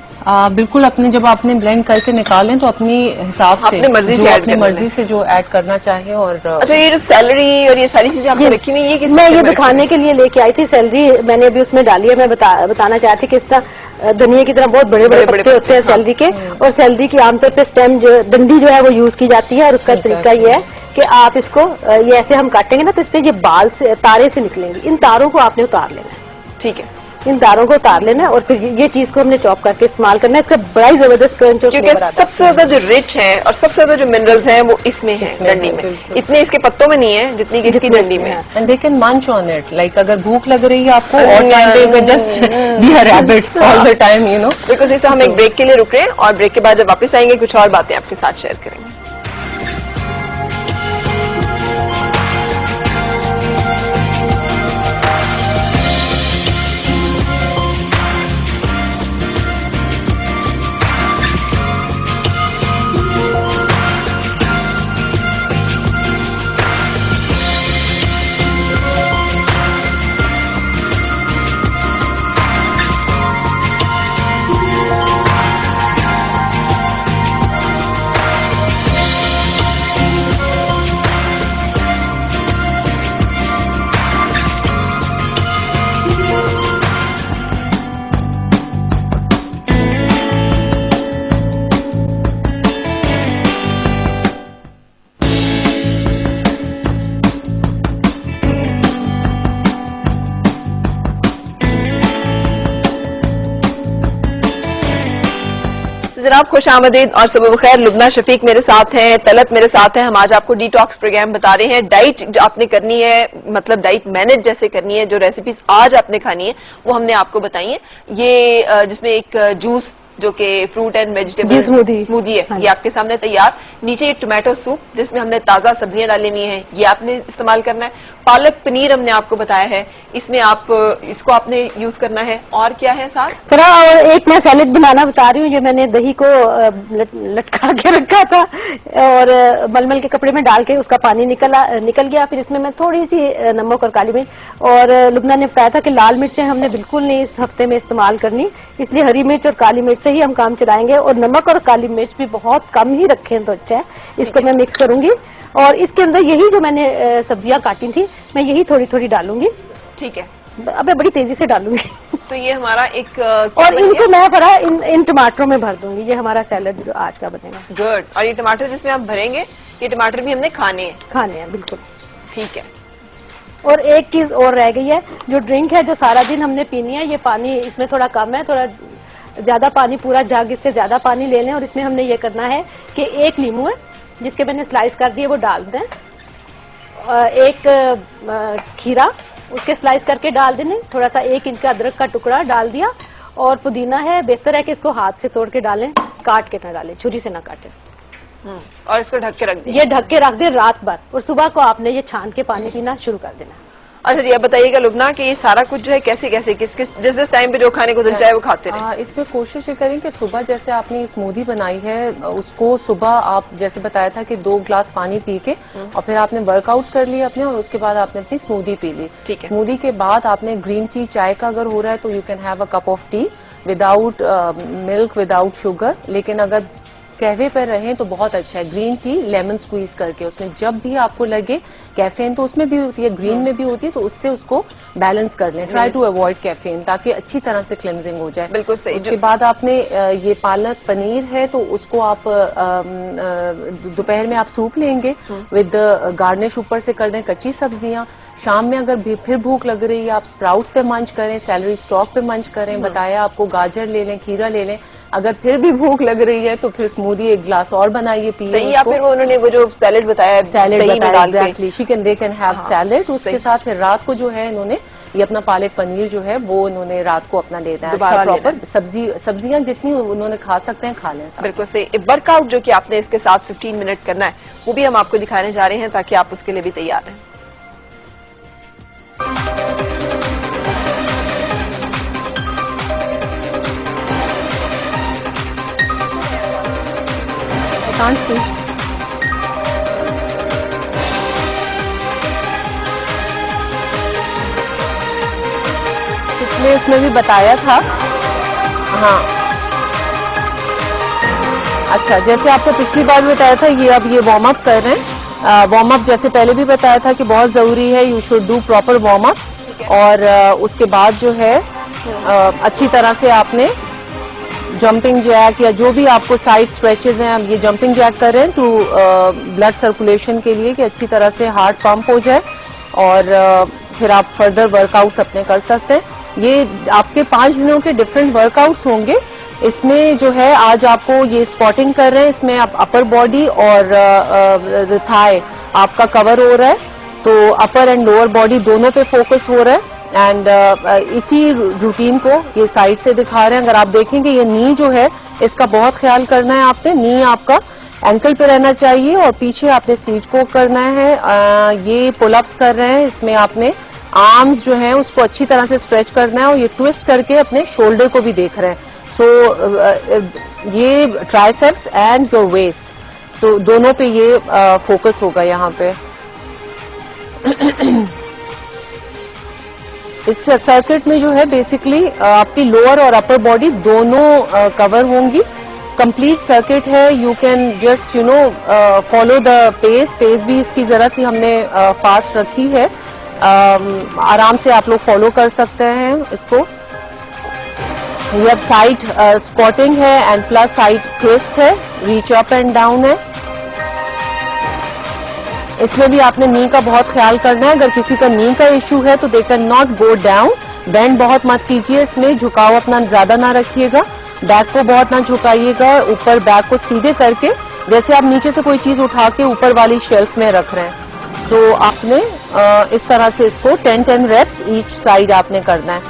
बिल्कुल, अपने जब आपने ब्लेंड करके निकालें तो अपनी हिसाब से, अपनी मर्जी से जो ऐड करना चाहे। और अच्छा, ये जो सैलरी और ये सारी चीजें आपने रखी हुई, ये किस मैं ये दिखाने के लिए लेके आई थी, सैलरी मैंने अभी उसमें डाली है। मैं बताना चाहती कि इस तरह धनिया की तरह बहुत बड़े बड़े पत्ते होते हैं सैलरी के, और सैलरी की आमतौर पर स्टेम जो डंडी जो है वो यूज की जाती है, और उसका तरीका ये है कि आप इसको ये ऐसे हम काटेंगे ना, तो इसमें ये बाल से, तारे से निकलेंगे, इन तारों को आपने उतार लेना है, ठीक है, इन तारों को उतार लेना, और फिर ये चीज को हमने चॉप करके इस्तेमाल करना है। इसका बड़ा ही जबरदस्त क्रंच, क्योंकि सबसे ज्यादा जो रिच है और सबसे ज्यादा जो मिनरल्स हैं वो इसमें है, डंडी में। इतने इसके पत्तों में नहीं है जितनी कि इसकी डंडी में है। And they can munch on it, like अगर भूख लग रही है आपको, और टाइम पे just be a rabbit all the time, you know. Because इस हम एक ब्रेक के लिए रुक रहे हैं, और ब्रेक के बाद जब वापस आएंगे कुछ और बातें आपके साथ शेयर करेंगे। जनाब खुश आमदीद और सुबह बखैर। लुबना शफीक मेरे साथ हैं, तलत मेरे साथ है। हम आज आपको डिटॉक्स प्रोग्राम बता रहे हैं। डाइट जो आपने करनी है, मतलब डाइट मैनेज जैसे करनी है, जो रेसिपीज आज आपने खानी है वो हमने आपको बताई है। ये जिसमें एक जूस जो कि फ्रूट एंड वेजिटेबल स्मूदी है, ये आपके सामने तैयार। नीचे एक टोमेटो सूप जिसमें हमने ताजा सब्जियां डाली हुई हैं, ये आपने इस्तेमाल करना है। पालक पनीर हमने आपको बताया है, इसमें आप इसको आपने यूज करना है। और क्या है साथ? थोड़ा और एक मैं सैलेड बनाना बता रही हूँ। ये मैंने दही को लटका के रखा था और मलमल के कपड़े में डाल के उसका पानी निकल गया। फिर इसमें मैं थोड़ी सी नमक और काली मिर्च, और लुबना ने बताया था कि लाल मिर्चें हमने बिल्कुल नहीं इस हफ्ते में इस्तेमाल करनी, इसलिए हरी मिर्च और काली मिर्च से ही हम काम चलाएंगे। और नमक और काली मिर्च भी बहुत कम ही रखें तो अच्छा है। इसको मैं मिक्स करूंगी और इसके अंदर यही जो मैंने सब्जियां काटी थी मैं यही थोड़ी थोड़ी डालूंगी। ठीक है, अब मैं बड़ी तेजी से डालूंगी। तो ये हमारा एक और इनको मैं भरा इन टमाटरों में भर दूंगी। ये हमारा सैलड जो आज का बनेगा। गुड। और ये टमाटर जिसमें आप भरेंगे, ये टमाटर भी हमने खाने हैं बिल्कुल। ठीक है। और एक चीज और रह गई है, जो ड्रिंक है जो सारा दिन हमने पीनी है, ये पानी इसमें थोड़ा कम है, थोड़ा ज्यादा पानी, पूरा जग इससे ज्यादा पानी ले लें। और इसमें हमने ये करना है कि एक नींबू है जिसके मैंने स्लाइस कर दिए वो डाल दें, एक खीरा उसके स्लाइस करके डाल देने, थोड़ा सा 1 इंच का अदरक का टुकड़ा डाल दिया, और पुदीना है, बेहतर है कि इसको हाथ से तोड़ के डालें, काट के ना डालें, छुरी से ना काटें। और इसको ढक के रख दें। ये ढक के रख दें रात भर, और सुबह को आपने ये छान के पानी पीना शुरू कर देना। अच्छा जी, अब बताइएगा लुबना कि ये सारा कुछ जो है कैसे कैसे किस किस जिस टाइम पे जो खाने को दिल चाहे वो खाते रहे। इसमें कोशिश ये करें कि सुबह जैसे आपने स्मूदी बनाई है उसको सुबह आप जैसे बताया था कि 2 ग्लास पानी पी के और फिर आपने वर्कआउट्स कर लिए अपने, और उसके बाद आपने अपनी स्मूदी पी ली। स्मूदी के बाद आपने ग्रीन टी, चाय का अगर हो रहा है तो you can have a cup of T without milk, without sugar. लेकिन अगर कहवे पर रहें तो बहुत अच्छा है ग्रीन टी लेमन स्क्वीज करके, उसमें जब भी आपको लगे कैफीन तो उसमें भी होती है, ग्रीन में भी होती है, तो उससे उसको बैलेंस कर लें। ट्राई टू अवॉइड कैफीन ताकि अच्छी तरह से क्लेंजिंग हो जाए। बिल्कुल सही। उसके बाद आपने ये पालक पनीर है तो उसको आप दोपहर में आप सूप लेंगे विद गार्निश ऊपर से कर दें कच्ची सब्जियां। शाम में अगर फिर भूख लग रही है आप स्प्राउट्स पे मंच करें, सैलरी स्टॉक पे मंच करें, बताया आपको गाजर ले लें, खीरा ले लें। अगर फिर भी भूख लग रही है तो फिर स्मूदी 1 ग्लास और बनाइए, पिए। सही, या फिर उन्होंने वो जो सैलेड बताया, salad exactly, they can have salad. उसके साथ फिर रात को जो है इन्होंने ये अपना पालक पनीर जो है वो इन्होंने रात को अपना लेना है, अच्छा प्रॉपर सब्जियां जितनी उन्होंने खा सकते हैं खा लें। बिल्कुल सही। वर्कआउट जो कि आपने इसके साथ 15 मिनट करना है वो भी हम आपको दिखाने जा रहे हैं ताकि आप उसके लिए भी तैयार रहें। Can't see. पिछले इसमें भी बताया था। हाँ, अच्छा, जैसे आपको पिछली बार भी बताया था, ये अब ये वार्म अप कर रहे हैं। वार्म अप जैसे पहले भी बताया था कि बहुत जरूरी है, you should do proper warm up. और उसके बाद जो है अच्छी तरह से आपने जंपिंग जैक या जो भी आपको साइड स्ट्रेचेज हैं, हम ये जंपिंग जैक कर रहे हैं टू ब्लड सर्कुलेशन के लिए कि अच्छी तरह से हार्ट पंप हो जाए, और फिर आप फर्दर वर्कआउट्स अपने कर सकते हैं। ये आपके 5 दिनों के डिफरेंट वर्कआउट्स होंगे। इसमें जो है आज आपको ये स्क्वाटिंग कर रहे हैं, इसमें आप अपर बॉडी और थाई आपका कवर हो रहा है, तो अपर एंड लोअर बॉडी दोनों पे फोकस हो रहा है। एंड इसी रूटीन को ये साइड से दिखा रहे हैं। अगर आप देखेंगे ये नी जो है इसका बहुत ख्याल करना है आपने, नी आपका एंकल पे रहना चाहिए और पीछे आपने सीट को करना है। ये पुलअप्स कर रहे हैं, इसमें आपने आर्म्स जो हैं उसको अच्छी तरह से स्ट्रेच करना है और ये ट्विस्ट करके अपने शोल्डर को भी देख रहे हैं। सो ये ट्राइसेप्स एंड योर वेस्ट, सो दोनों पे ये फोकस होगा यहाँ पे। इस सर्किट में जो है बेसिकली आपकी लोअर और अपर बॉडी दोनों कवर होंगी। कंप्लीट सर्किट है, you can just follow the pace भी इसकी जरा सी हमने फास्ट रखी है, आराम से आप लोग फॉलो कर सकते हैं इसको। ये अब साइड स्क्वाटिंग है एंड प्लस साइड ट्विस्ट है, रीच अप एंड डाउन है। इसमें भी आपने नी का बहुत ख्याल करना है। अगर किसी का नी का इश्यू है तो they can not go down, bend बहुत मत कीजिए, इसमें झुकाव अपना ज्यादा ना रखिएगा, बैक को बहुत ना झुकाइएगा, ऊपर बैक को सीधे करके जैसे आप नीचे से कोई चीज उठा के ऊपर वाली शेल्फ में रख रहे हैं। सो आपने इस तरह से इसको 10 रेप्स ईच साइड आपने करना है।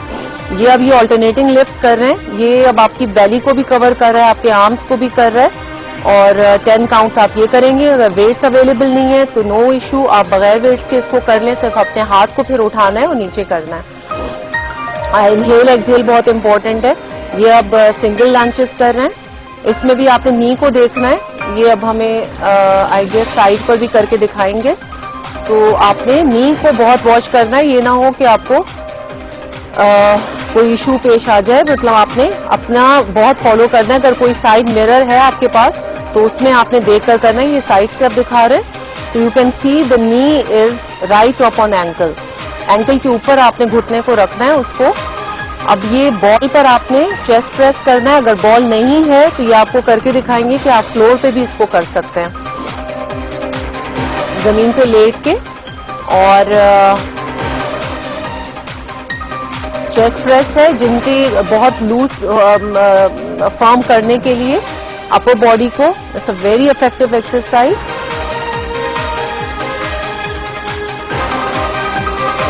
ये अब ये ऑल्टरनेटिंग लिफ्ट्स कर रहे हैं, ये अब आपकी बेली को भी कवर कर रहा है, आपके आर्म्स को भी कर रहा है और 10 काउंट्स आप ये करेंगे। अगर वेट्स अवेलेबल नहीं है तो नो इशू, आप बगैर वेट्स के इसको कर लें, सिर्फ अपने हाथ को फिर उठाना है और नीचे करना है। इनहेल एक्सहेल बहुत इंपॉर्टेंट है। ये अब सिंगल लंचेस कर रहे हैं, इसमें भी आपने नी को देखना है। ये अब हमें आई गेस साइड पर भी करके दिखाएंगे, तो आपने नी को बहुत वॉच करना है, ये ना हो कि आपको कोई इशू पेश आ जाए। मतलब आपने अपना बहुत फॉलो करना है। अगर कोई साइड मिरर है आपके पास तो उसमें आपने देख कर करना है। ये साइड से अब दिखा रहे हैं, सो you can see the knee is right up on ankle, ankle के ऊपर आपने घुटने को रखना है उसको। अब ये बॉल पर आपने चेस्ट प्रेस करना है, अगर बॉल नहीं है तो ये आपको करके दिखाएंगे कि आप फ्लोर पे भी इसको कर सकते हैं, जमीन पे लेट के और चेस्ट प्रेस है, जिनकी बहुत लूज फॉर्म करने के लिए अपर बॉडी को। It's a very effective exercise.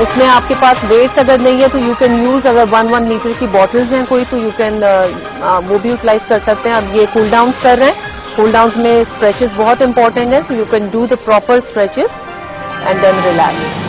इसमें आपके पास वेट्स अगर नहीं है तो यू कैन यूज, अगर 1 लीटर की बॉटल्स हैं कोई, तो यू कैन वो भी यूटिलाइज कर सकते हैं। अब ये कूल डाउन्स कर रहे हैं। कूल डाउन्स में स्ट्रेचेस बहुत इंपॉर्टेंट है, so you can do the proper stretches and then relax.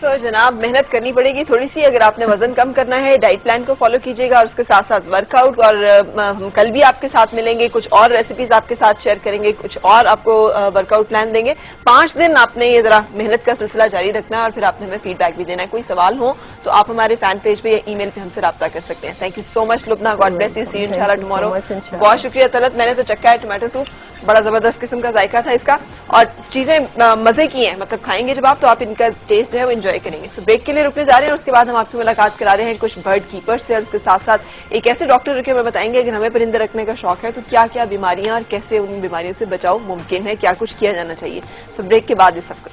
सो जनाब, मेहनत करनी पड़ेगी थोड़ी सी। अगर आपने वजन कम करना है, डाइट प्लान को फॉलो कीजिएगा और उसके साथ साथ वर्कआउट। और हम कल भी आपके साथ मिलेंगे, कुछ और रेसिपीज आपके साथ शेयर करेंगे, कुछ और आपको वर्कआउट प्लान देंगे। 5 दिन आपने ये जरा मेहनत का सिलसिला जारी रखना है और फिर आपने हमें फीडबैक भी देना है। कोई सवाल हो तो आप हमारे फैन पेज पे या ईमेल पे हमसे राब्ता कर सकते हैं। Thank you so much Lubna, God bless you, see you इंशाल्लाह टुमारो। बहुत शुक्रिया तलत। मैंने तो चक्का है टोमेटो सूप, बड़ा जबरदस्त किस्म का जायका था इसका और चीजें मजे की हैं, मतलब खाएंगे जब आप तो आप इनका टेस्ट जो है वो एंजॉय करेंगे। सो ब्रेक के लिए रुकने जा रहे हैं और उसके बाद हम आपकी मुलाकात करा रहे हैं कुछ बर्ड कीपर्स से और उसके साथ साथ एक ऐसे डॉक्टर के हमें बताएंगे अगर हमें परिंदे रखने का शौक है तो क्या क्या बीमारियां और कैसे उन बीमारियों से बचाव मुमकिन है, क्या कुछ किया जाना चाहिए। सो ब्रेक के बाद ये सब कुछ।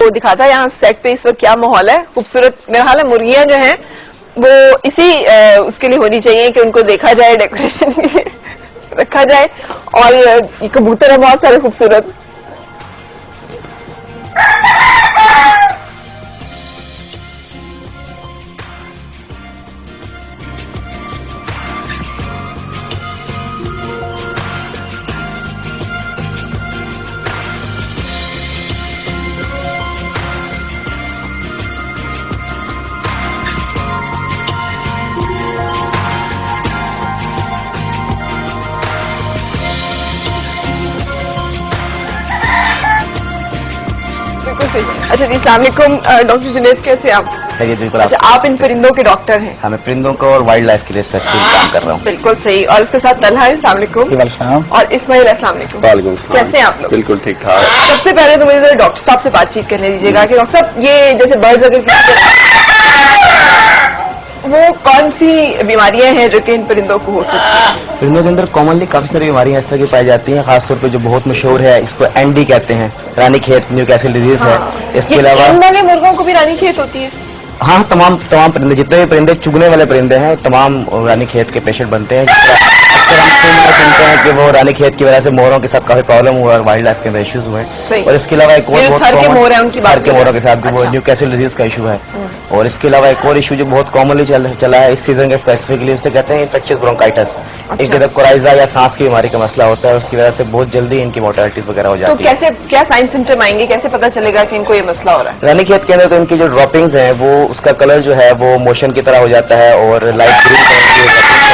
दिखाता है यहाँ सेट पे इस वक्त क्या माहौल है। खूबसूरत, मेरा ख्याल है मुर्गियां जो हैं वो इसी उसके लिए होनी चाहिए कि उनको देखा जाए, डेकोरेशन के लिए रखा जाए। और ये कबूतर है बहुत सारे खूबसूरत। अच्छा जी, अस्सलाम वालेकुम डॉक्टर जुनैद, कैसे आप? बिल्कुल। अच्छा, आप इन परिंदों के डॉक्टर हैं? हाँ, मैं परिंदों को और वाइल्ड लाइफ के लिए स्पेसिफिक काम कर रहा हूँ। बिल्कुल सही। और उसके साथ तलहा है, अस्सलाम वालेकुम, और इस्माइल, अस्सलाम वालेकुम। कैसे हैं आप लोग? बिल्कुल ठीक ठाक। सबसे पहले तो मुझे डॉक्टर साहब से बातचीत करने दीजिएगा कि डॉक्टर साहब ये जैसे बर्ड्स अगर वो कौन सी बीमारियां हैं जो कि इन परिंदों को हो सकती है? परिंदों के अंदर कॉमनली काफी सारी बीमारियां इस तरह की पाई जाती हैं। खासतौर पे जो बहुत मशहूर है इसको एनडी कहते हैं, रानीखेत न्यूकैसल डिजीज है। इसके अलावा मुर्गों को भी रानीखेत होती है? हाँ, तमाम परिंदे, जितने भी परिंदे चुगने वाले परिंदे हैं, तमाम रानीखेत के पेशेंट बनते हैं। अक्सर हम सुनते हैं कि वो रानीखेत की वजह से मोरों के साथ काफी प्रॉब्लम हुआ और वाइल्ड लाइफ के अंदर इश्यूज हुए। और इसके अलावा एक और बहुत थर के मोरों के साथ भी वो न्यूकैसल डिजीज का इशू है। और इसके अलावा एक और इशू जो बहुत कॉमनली चला है इस सीजन के स्पेसिफिकली, उसे कहते हैं इन्फेक्शियस ब्रोंकाइटिस। एक जगह कोराइजा या सांस की बीमारी का मसला होता है, उसकी वजह से बहुत जल्दी इनकी मोर्टेलिटीज वगैरह हो जाती है। तो कैसे, क्या साइन सिम्टम आएंगे, कैसे पता चलेगा कि इनको ये मसला हो रहा है? रानीखेत के अंदर तो इनकी जो ड्रॉपिंग्स हैं वो उसका कलर जो है वो मोशन की तरह हो जाता है और लाइट ग्रीन कलर की हो जाती है।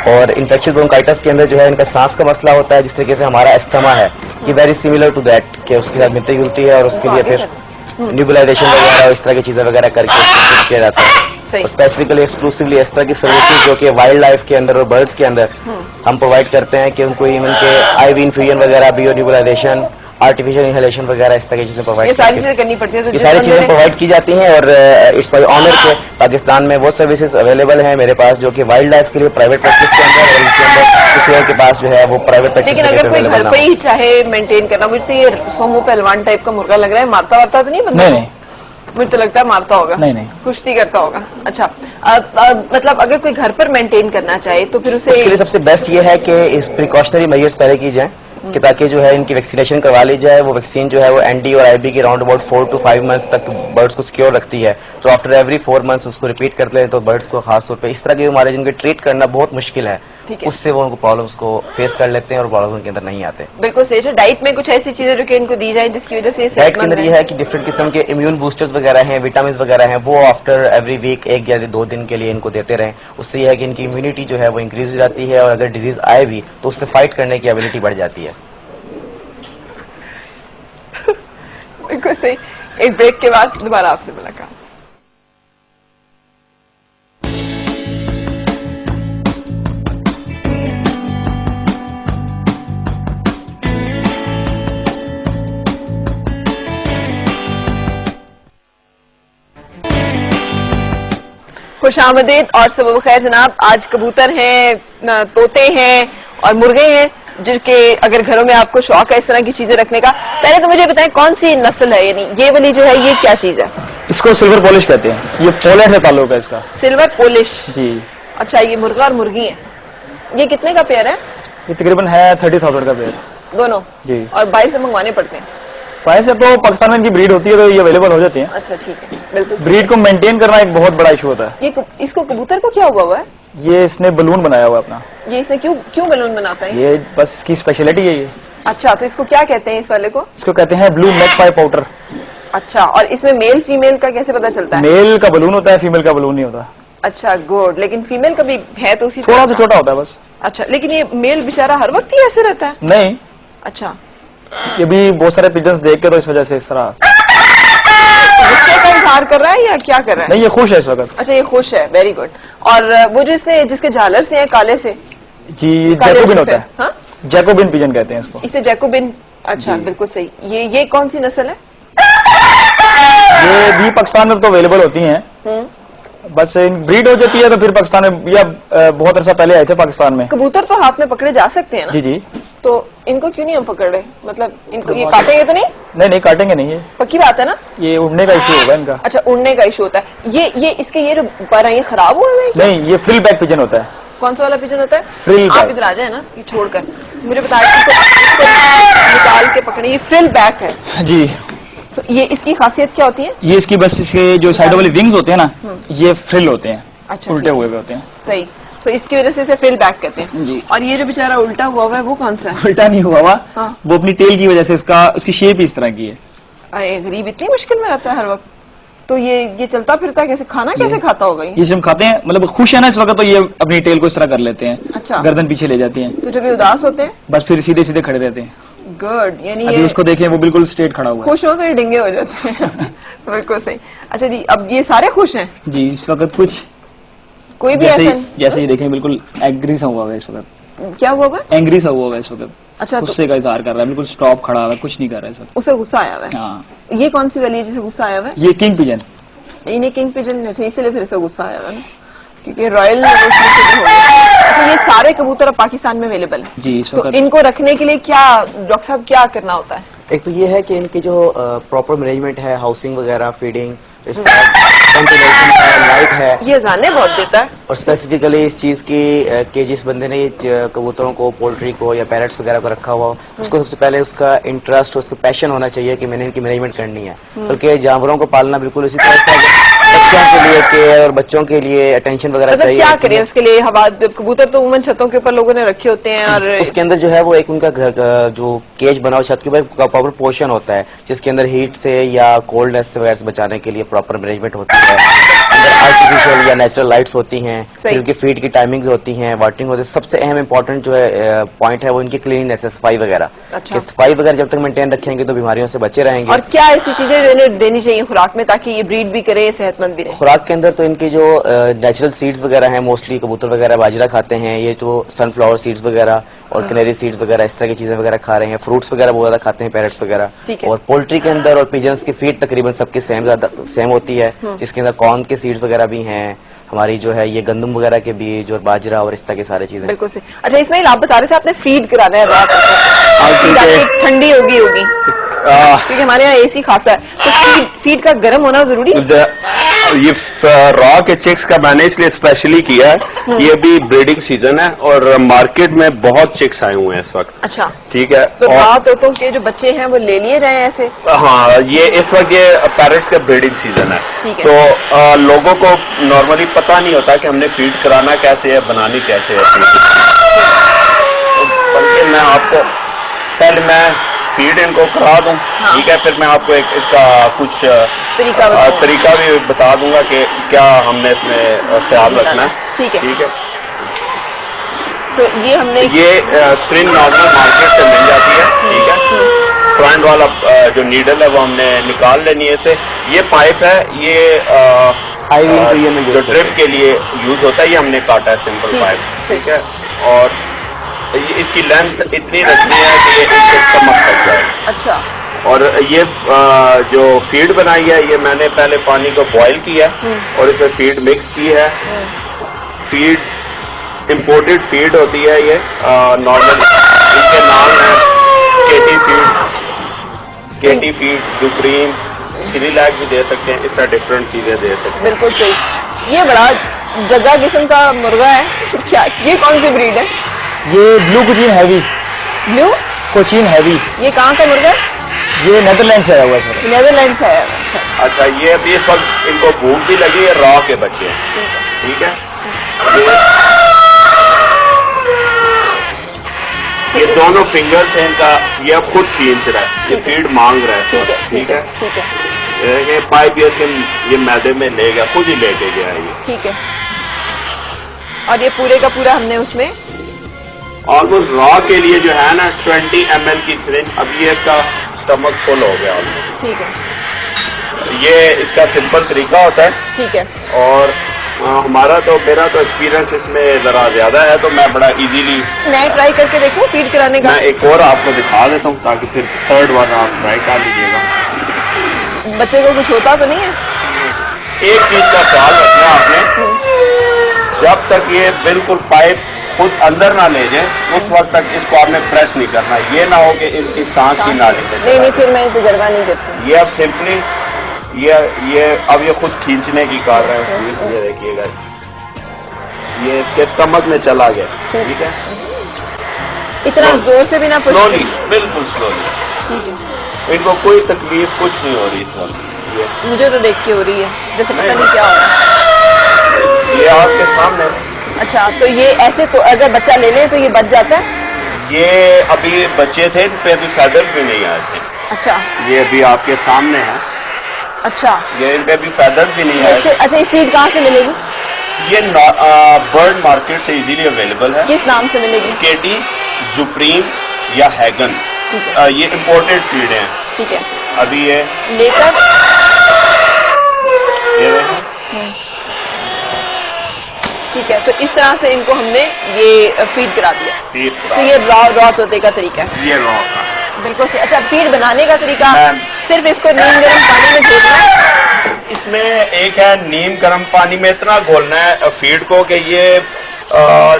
और इन्फेक्शियस ब्रोंकाइटिस के अंदर जो है इनका सांस का मसला होता है, जिस तरीके से हमारा एस्थमा है कि वेरी सिमिलर टू दैट, कि उसके साथ मिलती जुलती है। और उसके लिए फिर न्यूबुलाइजेशन वगैरह और इस तरह की चीजें वगैरह करके ट्रीट किया जाता है। स्पेसिफिकली एक्सक्लूसिवली इस तरह की सर्विसेज जो कि वाइल्ड लाइफ के अंदर और बर्ड्स के अंदर हम प्रोवाइड करते हैं कि उनको इवन के आईवी इन्फ्यूजन वगैरह, बियो न्यूबुलाइजेशन, आर्टिफिशियल इनहेलेशन वगैरह इस तरह की चीजें प्रोवाइड, ये सारी चीजें करनी पड़ती है। तो ये सारी चीजें प्रोवाइड की जाती हैं। और इट्स माय ऑनर के पाकिस्तान में वो सर्विसेज अवेलेबल हैं मेरे पास जो कि वाइल्ड लाइफ के लिए प्राइवेट प्रैक्टिस के अंदर और इनके अंदर किसी और के पास जो है वो प्राइवेट प्रैक्टिस। लेकिन अगर कोई घर पे ही चाहे मेंटेन करना, मुझे ये सोमो पहलवान टाइप का मुर्गा लग रहा है, मारता वारता तो नहीं बंदा? नहीं, मुझे तो लगता है मारता होगा। नहीं, कुश्ती करता होगा। अच्छा, मतलब अगर कोई घर पर मेंटेन करना चाहे तो फिर उसे, उसके लिए सबसे बेस्ट ये है कि इस प्रिकॉशनरी मेजर्स पहले की जाए कि ताकि जो है इनकी वैक्सीनेशन करवा ली जाए। वो वैक्सीन जो है वो एनडी और आईबी की राउंड अबाउट 4 to 5 मंथ्स तक बर्ड्स को सिक्योर रखती है। तो आफ्टर एवरी 4 मंथ्स उसको रिपीट करते हैं तो बर्ड्स को खासतौर पे इस तरह की बीमारी जिनके ट्रीट करना बहुत मुश्किल है, उससे वो उनको प्रॉब्लम्स को फेस कर लेते हैं और प्रॉब्लम उनके अंदर नहीं आते। बिल्कुल सही है। डाइट में कुछ ऐसी चीजें जो कि इनको दी जाए जिसकी वजह से डाइट के अंदर ये है कि डिफरेंट किस्म के इम्यून बूस्टर्स वगैरह हैं, विटामिन वगैरह हैं, वो आफ्टर एवरी वीक 1 या 2 दिन के लिए इनको देते रहें। उससे यह है कि इनकी इम्यूनिटी जो है वो इंक्रीज हो जाती है और अगर डिजीज आए भी तो उससे फाइट करने की एबिलिटी बढ़ जाती है। बिल्कुल सही। एक ब्रेक के बाद दोबारा आपसे मुलाकात। खुशामदीद और सुबह खैर जनाब। आज कबूतर हैं, तोते हैं और मुर्गे हैं जिनके अगर घरों में आपको शौक है इस तरह की चीजें रखने का। पहले तो मुझे बताएं कौन सी नस्ल है, यानी ये वाली जो है ये क्या चीज है? इसको सिल्वर पॉलिश कहते हैं। ये पोलैंड से ताल्लुक है इसका। सिल्वर पॉलिश जी। अच्छा, ये मुर्गा और मुर्गी है। ये कितने का पेयर है? ये तकरीबन है 30,000 का पेयर दोनों जी। और 22 से मंगवाने पड़ते हैं? पाए से तो पाकिस्तान में इनकी ब्रीड होती है तो ये अवेलेबल हो जाती है। अच्छा ठीक है, बिल्कुल। ब्रीड को मेंटेन करना एक बहुत बड़ा इशू होता है। ये इसको कबूतर को क्या हुआ है? ये इसने बलून बनाया हुआ है अपना। ये इसने क्यों बलून बनाता है? ये बस इसकी स्पेशलिटी है ये। अच्छा, तो इसको क्या कहते हैं इस वाले को? इसको कहते हैं ब्लू मैगपाई पाउडर। अच्छा, और इसमें मेल फीमेल का कैसे पता चलता है? मेल का बलून होता है, फीमेल का बलून नहीं होता। अच्छा गुड, लेकिन फीमेल का भी है तो उसी थोड़ा सा छोटा होता है बस। अच्छा, लेकिन ये मेल बेचारा हर वक्त ही ऐसे रहता है? नहीं। अच्छा, ये भी बहुत सारे पिजन्स देख के तो इस वजह से इस तरह गुस्से का इजहार कर रहा है या क्या कर रहा है? नहीं, ये खुश है इस वक्त। अच्छा, ये खुश है, वेरी गुड। और वो जो इसने जिसके झालर से है काले से, जी, काले जैकोबिन और होता है। हाँ? जैकोबिन पिजन कहते हैं इसको। इसे जैकोबिन। अच्छा, बिल्कुल सही। ये कौन सी नस्ल है? ये भी पाकिस्तान में तो अवेलेबल होती हैं। बस इन ब्रीड हो जाती है तो फिर पाकिस्तान में, या बहुत अरसा पहले आए थे पाकिस्तान में। कबूतर तो हाथ में पकड़े जा सकते हैं ना? जी जी। तो इनको क्यों नहीं हम पकड़ रहे? मतलब इनको ये काटेंगे तो नहीं? नहीं काटेंगे नहीं। ये पक्की बात है ना? ये उड़ने का इशू होगा इनका। अच्छा, उड़ने का इशू होता है। ये इसके ये जो पर हैं ये खराब हुए हुए हैं क्या? नहीं, ये फ्रिल बैक पिजन होता है। कौन सा वाला पिजन होता है? फ्रिल आप बैक। इधर आ जाए ना, ये छोड़कर मुझे बताया इसको निकाल के पकड़े। ये फ्रिल बैक है जी। ये इसकी खासियत क्या होती है? ये इसकी बस इसके जो साइड वाले विंग्स होते हैं ना, ये फ्रिल होते हैं। अच्छा, उल्टे हुए होते हैं। सही। तो इसकी वजह से इसे फ्रिल बैक कहते हैं जी। और ये जो बेचारा उल्टा हुआ है वो कौन सा है? उल्टा नहीं हुआ हुआ। हाँ। वो अपनी टेल की वजह से उसकी शेप ही इस तरह की है। अरे गरीब इतनी मुश्किल में रहता है हर वक्त। तो ये चलता फिरता कैसे, खाना कैसे खाता होगा ये? जब खाते हैं, मतलब खुश है ना इस वक्त, तो ये अपनी टेल को इस तरह कर लेते हैं। अच्छा। गर्दन पीछे ले जाते हैं। तो जब ये उदास होते हैं? बस फिर सीधे सीधे खड़े रहते हैं। गुड, यानी अभी ये उसको देखें वो बिल्कुल स्ट्रेट खड़ा हुआ है। खुश हो तो ये डिंगे हो जाते हैं। बिल्कुल सही। अच्छा जी, अब ये सारे खुश हैं? जी, इस वक्त कुछ कोई भी ऐसा नहीं? जैसे ही देखें बिल्कुल एंग्री सा हुआ है इस वक्त। क्या हुआ है? एंग्री सा हुआ है इस वक्त। अच्छा, गुस्से का इजहार कर रहा है, बिल्कुल स्टॉप खड़ा हुआ है, कुछ नहीं कर रहा है सर। उसे गुस्सा आया हुआ है? हाँ। ये कौन सी वाली है जिसे गुस्सा आया हुआ है? ये किंग पिजन। इन्हें किंग पिजन थे इसलिए फिर से गुस्सा आया हुआ है ना, क्योंकि रॉयल हो गया। अच्छा, ये सारे कबूतर अब पाकिस्तान में अवेलेबल है जी इस तो वक्त। इनको रखने के लिए क्या डॉक्टर साहब क्या करना होता है? एक तो ये है कि इनकी जो प्रॉपर मैनेजमेंट है, हाउसिंग वगैरह, फीडिंग, वेंटिलेशन है, लाइट है, ये जाने बहुत देता है। और स्पेसिफिकली इस चीज की कि जिस बंदे ने ये कबूतरों को, पोल्ट्री को या पैरट्स वगैरह को रखा हुआ, उसको सबसे पहले उसका इंटरेस्ट, उसका पैशन होना चाहिए कि मैंने इनकी मैनेजमेंट करनी है। बल्कि जानवरों को पालना बिल्कुल इसी तरह से बच्चों के लिए केयर और बच्चों के लिए अटेंशन वगैरह मतलब चाहिए। क्या करें उसके लिए? हवा कबूतर तो उमन छतों के ऊपर लोगों ने रखे होते हैं और उसके अंदर जो है वो एक उनका घर का जो केज बना हो छत के ऊपर प्रॉपर पोर्शन होता है, जिसके अंदर हीट से या कोल्डनेस वगैरह से बचाने के लिए प्रॉपर मैनेजमेंट होती है। अंदर आर्टिफिशियल या नेचुरल लाइट्स होती हैं, फिर उनकी फीड की टाइमिंग्स होती हैं, वाटरिंग होती है। सबसे अहम इंपॉर्टेंट जो है पॉइंट है वो इनकी क्लीननेस है, सफाई वगैरह। अच्छा। कि सफाई वगैरह जब तक मेंटेन रखेंगे तो बीमारियों से बचे रहेंगे। और क्या ऐसी चीजें इन्हें देनी चाहिए खुराक में ताकि ये ब्रीड भी करे, सेहतमंद भी रहे? खुराक के अंदर तो इनकी जो नेचुरल सीड्स वगैरह हैं, मोस्टली कबूतर वगैरह बाजरा खाते हैं, ये जो सनफ्लावर सीड्स वगैरह और कैनरी सीड्स वगैरह इस तरह की चीजें वगैरह खा रहे हैं। फ्रूट्स वगैरह बहुत ज्यादा खाते हैं, पैरट्स वगैरह। और पोल्ट्री के अंदर और पिजन्स की फीड तकरीबन सबकी सेम होती है, जिसके अंदर कॉर्न के सीड्स वगैरह भी हैं, हमारी जो है ये गंदम वगैरह के बीज और बाजरा और इस तरह की सारी चीजें। बिल्कुल सही। अच्छा, इसमें आप बता रहे थे आपने फीड कराना है रात को, फीड आपकी ठंडी होगी क्योंकि हमारे यहाँ एसी खासा है, तो फीड का गर्म होना जरूरी है? ये रॉ के चिक्स का मैंने इसलिए स्पेशली किया है, ये भी ब्रीडिंग सीजन है और मार्केट में बहुत चिक्स आए हुए हैं इस वक्त। अच्छा, ठीक है। तो और रात तो के जो बच्चे हैं वो ले लिए जाए ऐसे? हाँ, ये इस वक्त ये पैरट्स का ब्रीडिंग सीजन है, ठीक है। तो लोगों को नॉर्मली पता नहीं होता कि हमने फीड कराना कैसे है, बनानी कैसे है। बल्कि मैं आपको पहले मैं फीड इनको करा दूं, ठीक है, फिर मैं आपको एक इसका कुछ तरीका भी बता दूंगा कि क्या हमने इसमें ख्याल रखना है। ठीक है, ठीक है। सो ये हमने स्ट्रिंग नॉर्मल मार्केट से मिल जाती है, ठीक है। फ्रंट वाला जो नीडल है वो हमने निकाल लेनी है इसे। ये पाइप है, ये जो ड्रिप के लिए यूज होता है, ये हमने काटा है सिंपल पाइप, ठीक है। और इसकी लेंथ इतनी रखनी है कि ये इसके कमर तक जाए। अच्छा, और ये जो फीड बनाई है ये मैंने पहले पानी को बॉईल किया और इसमें फीड मिक्स की है। फीड इंपोर्टेड फीड होती है ये, नॉर्मल इनके नाम है केटी फीड, सुप्रीम, सिरिलैक भी दे सकते हैं, इस तरह डिफरेंट चीजें दे सकते हैं। बिल्कुल सही। ये बड़ा जग्गा किस्म का मुर्गा है, क्या ये कौन सी ब्रीड है? ये blue Cochin heavy. Blue Cochin heavy. ये कहाँ का मुर्गा? ये नेदरलैंड से आया हुआ है। नेदरलैंड से आया। अच्छा, ये अभी इस वक्त इनको भूख भी लगी है, रॉ के बच्चे हैं, ठीक है। ये दोनों फिंगर्स हैं इनका, ये अब खुद खींच रहा है, ये फीड मांग रहा है, ठीक है, ठीक है। पाइप ये मैदे में ले गया, खुद ही लेके गया ये, ठीक है। और ये पूरे का पूरा हमने उसमें ऑलमोस्ट रॉ के लिए जो है ना 20 ml की सिरिंज, अभी ये इसका स्टमक फुल हो गया ऑलमोस्ट, ठीक है। ये इसका सिंपल तरीका होता है, ठीक है। और मेरा तो एक्सपीरियंस इसमें जरा ज्यादा है, तो मैं बड़ा इजीली मैं ट्राई करके देखूं फीड कराने का। मैं एक और आपको दिखा देता हूँ ताकि फिर थर्ड वन आप ट्राई कर लीजिएगा। बच्चे को कुछ होता तो नहीं है? एक चीज का ख्याल रखना आपने, जब तक ये बिल्कुल पाइप खुद अंदर ना ले जाए उस वक्त तक इसको आपने प्रेस नहीं करना, ये ना हो कि इनकी सांस ही ना ले। नहीं, फिर मैं तजर्बा नहीं करती। ये अब सिंपली ये अब ये खुद खींचने की कर रहे हैं, ये देखिएगा ये इसके स्टमक में चला गया, ठीक है। इतना जोर से भी ना, स्लोली, बिल्कुल स्लोली, ठीक है। इनको कोई तकलीफ कुछ नहीं हो रही इस वक्त। मुझे तो देख के हो रही है जैसे पता नहीं क्या हो रहा है। ये आपके सामने। अच्छा, तो ये ऐसे तो अगर बच्चा ले ले तो ये बच जाता है? ये अभी बच्चे थे, इन पे अभी फेदर्स भी नहीं आए थे। अच्छा, ये अभी आपके सामने है। अच्छा, ये इन पे अभी फेदर्स भी नहीं आए। अच्छा, ये फीड कहाँ से मिलेगी? ये बर्ड मार्केट से इजीली अवेलेबल है। किस नाम से मिलेगी? केटी, सुप्रीम या हैगन, ये इम्पोर्टेड फीड है। ठीक है। अभी ये लेकर ठीक है, तो इस तरह से इनको हमने ये फीड करा दिया। तो ये रॉ तोते का तरीका है, ये रॉ का बिल्कुल से। अच्छा, फीड बनाने का तरीका सिर्फ इसको नीम गर्म पानी में घोलना है? इसमें एक है नीम गर्म पानी में इतना घोलना है फीड को कि ये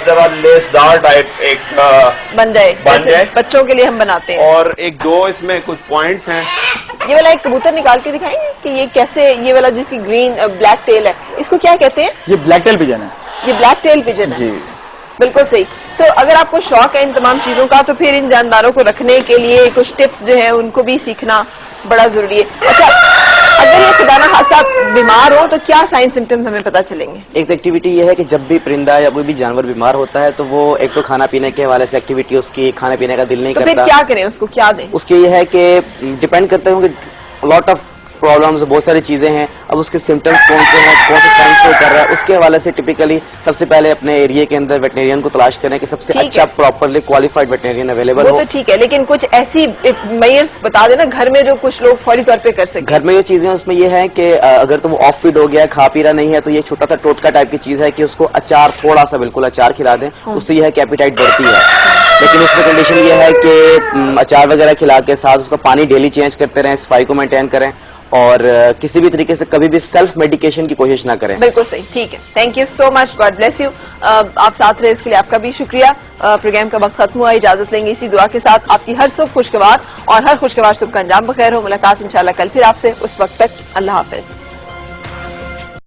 जरा लेसदार टाइप एक बन जाए बच्चों के लिए हम बनाते हैं। और एक दो इसमें कुछ पॉइंट्स हैं। ये वाला एक कबूतर निकाल के दिखाएंगे कि ये कैसे, ये वाला जिसकी ग्रीन ब्लैक टेल है, इसको क्या कहते हैं? ये ब्लैक टेल पिजन है। ये ब्लैक टेल पिजन है जी, बिल्कुल सही। सो अगर आपको शौक है इन तमाम चीजों का तो फिर इन जानदारों को रखने के लिए कुछ टिप्स जो है उनको भी सीखना बड़ा जरूरी है। अच्छा, अगर ये खुदा ना खास्ता बीमार हो तो क्या साइन सिम्टम्स हमें पता चलेंगे? एक एक्टिविटी ये है कि जब भी परिंदा या कोई भी जानवर बीमार होता है तो वो एक तो खाना पीने के हवाले से एक्टिविटी उसकी खाने पीने का दिल नहीं तो करता। फिर क्या करें, उसको क्या दें? उसके ये है कि डिपेंड करते हैं कि लॉट ऑफ प्रॉब्लम्स, बहुत सारी चीजें हैं। अब उसके सिम्टम्स कौन से हैं, कौन से साइन शो कर रहा है, उसके हवाले से टिपिकली सबसे पहले अपने एरिया के अंदर वेटनेरियन को तलाश करें कि सबसे अच्छा प्रॉपरली क्वालिफाइड वेटनेरियन अवेलेबल हो। वो तो ठीक है, लेकिन कुछ ऐसी मेजर्स बता देना घर में जो कुछ लोग फौरी तौर पे कर सके। घर में जो चीजें उसमें ये है कि अगर तो वो ऑफ फीड हो गया है, खा पी रहा नहीं है, तो ये छोटा सा टोटका टाइप की चीज है कि उसको अचार, थोड़ा सा बिल्कुल अचार खिला दें, उससे यह है कि एपिटाइट बढ़ती है। लेकिन उसमें कंडीशन ये है कि अचार वगैरह खिला के साथ उसका पानी डेली चेंज करते रहें, सफाई को मेंटेन करें और किसी भी तरीके से कभी भी सेल्फ मेडिकेशन की कोशिश ना करें। बिल्कुल सही, ठीक है। Thank you so much, God bless you. आप साथ रहे इसके लिए आपका भी शुक्रिया। प्रोग्राम का वक्त खत्म हुआ, इजाजत लेंगे इसी दुआ के साथ, आपकी हर सुबह खुशगवार और हर खुशगवार सुबह का अंजाम बखैर हो। मुलाकात इंशाल्लाह कल फिर आपसे, उस वक्त तक अल्लाह हाफिज।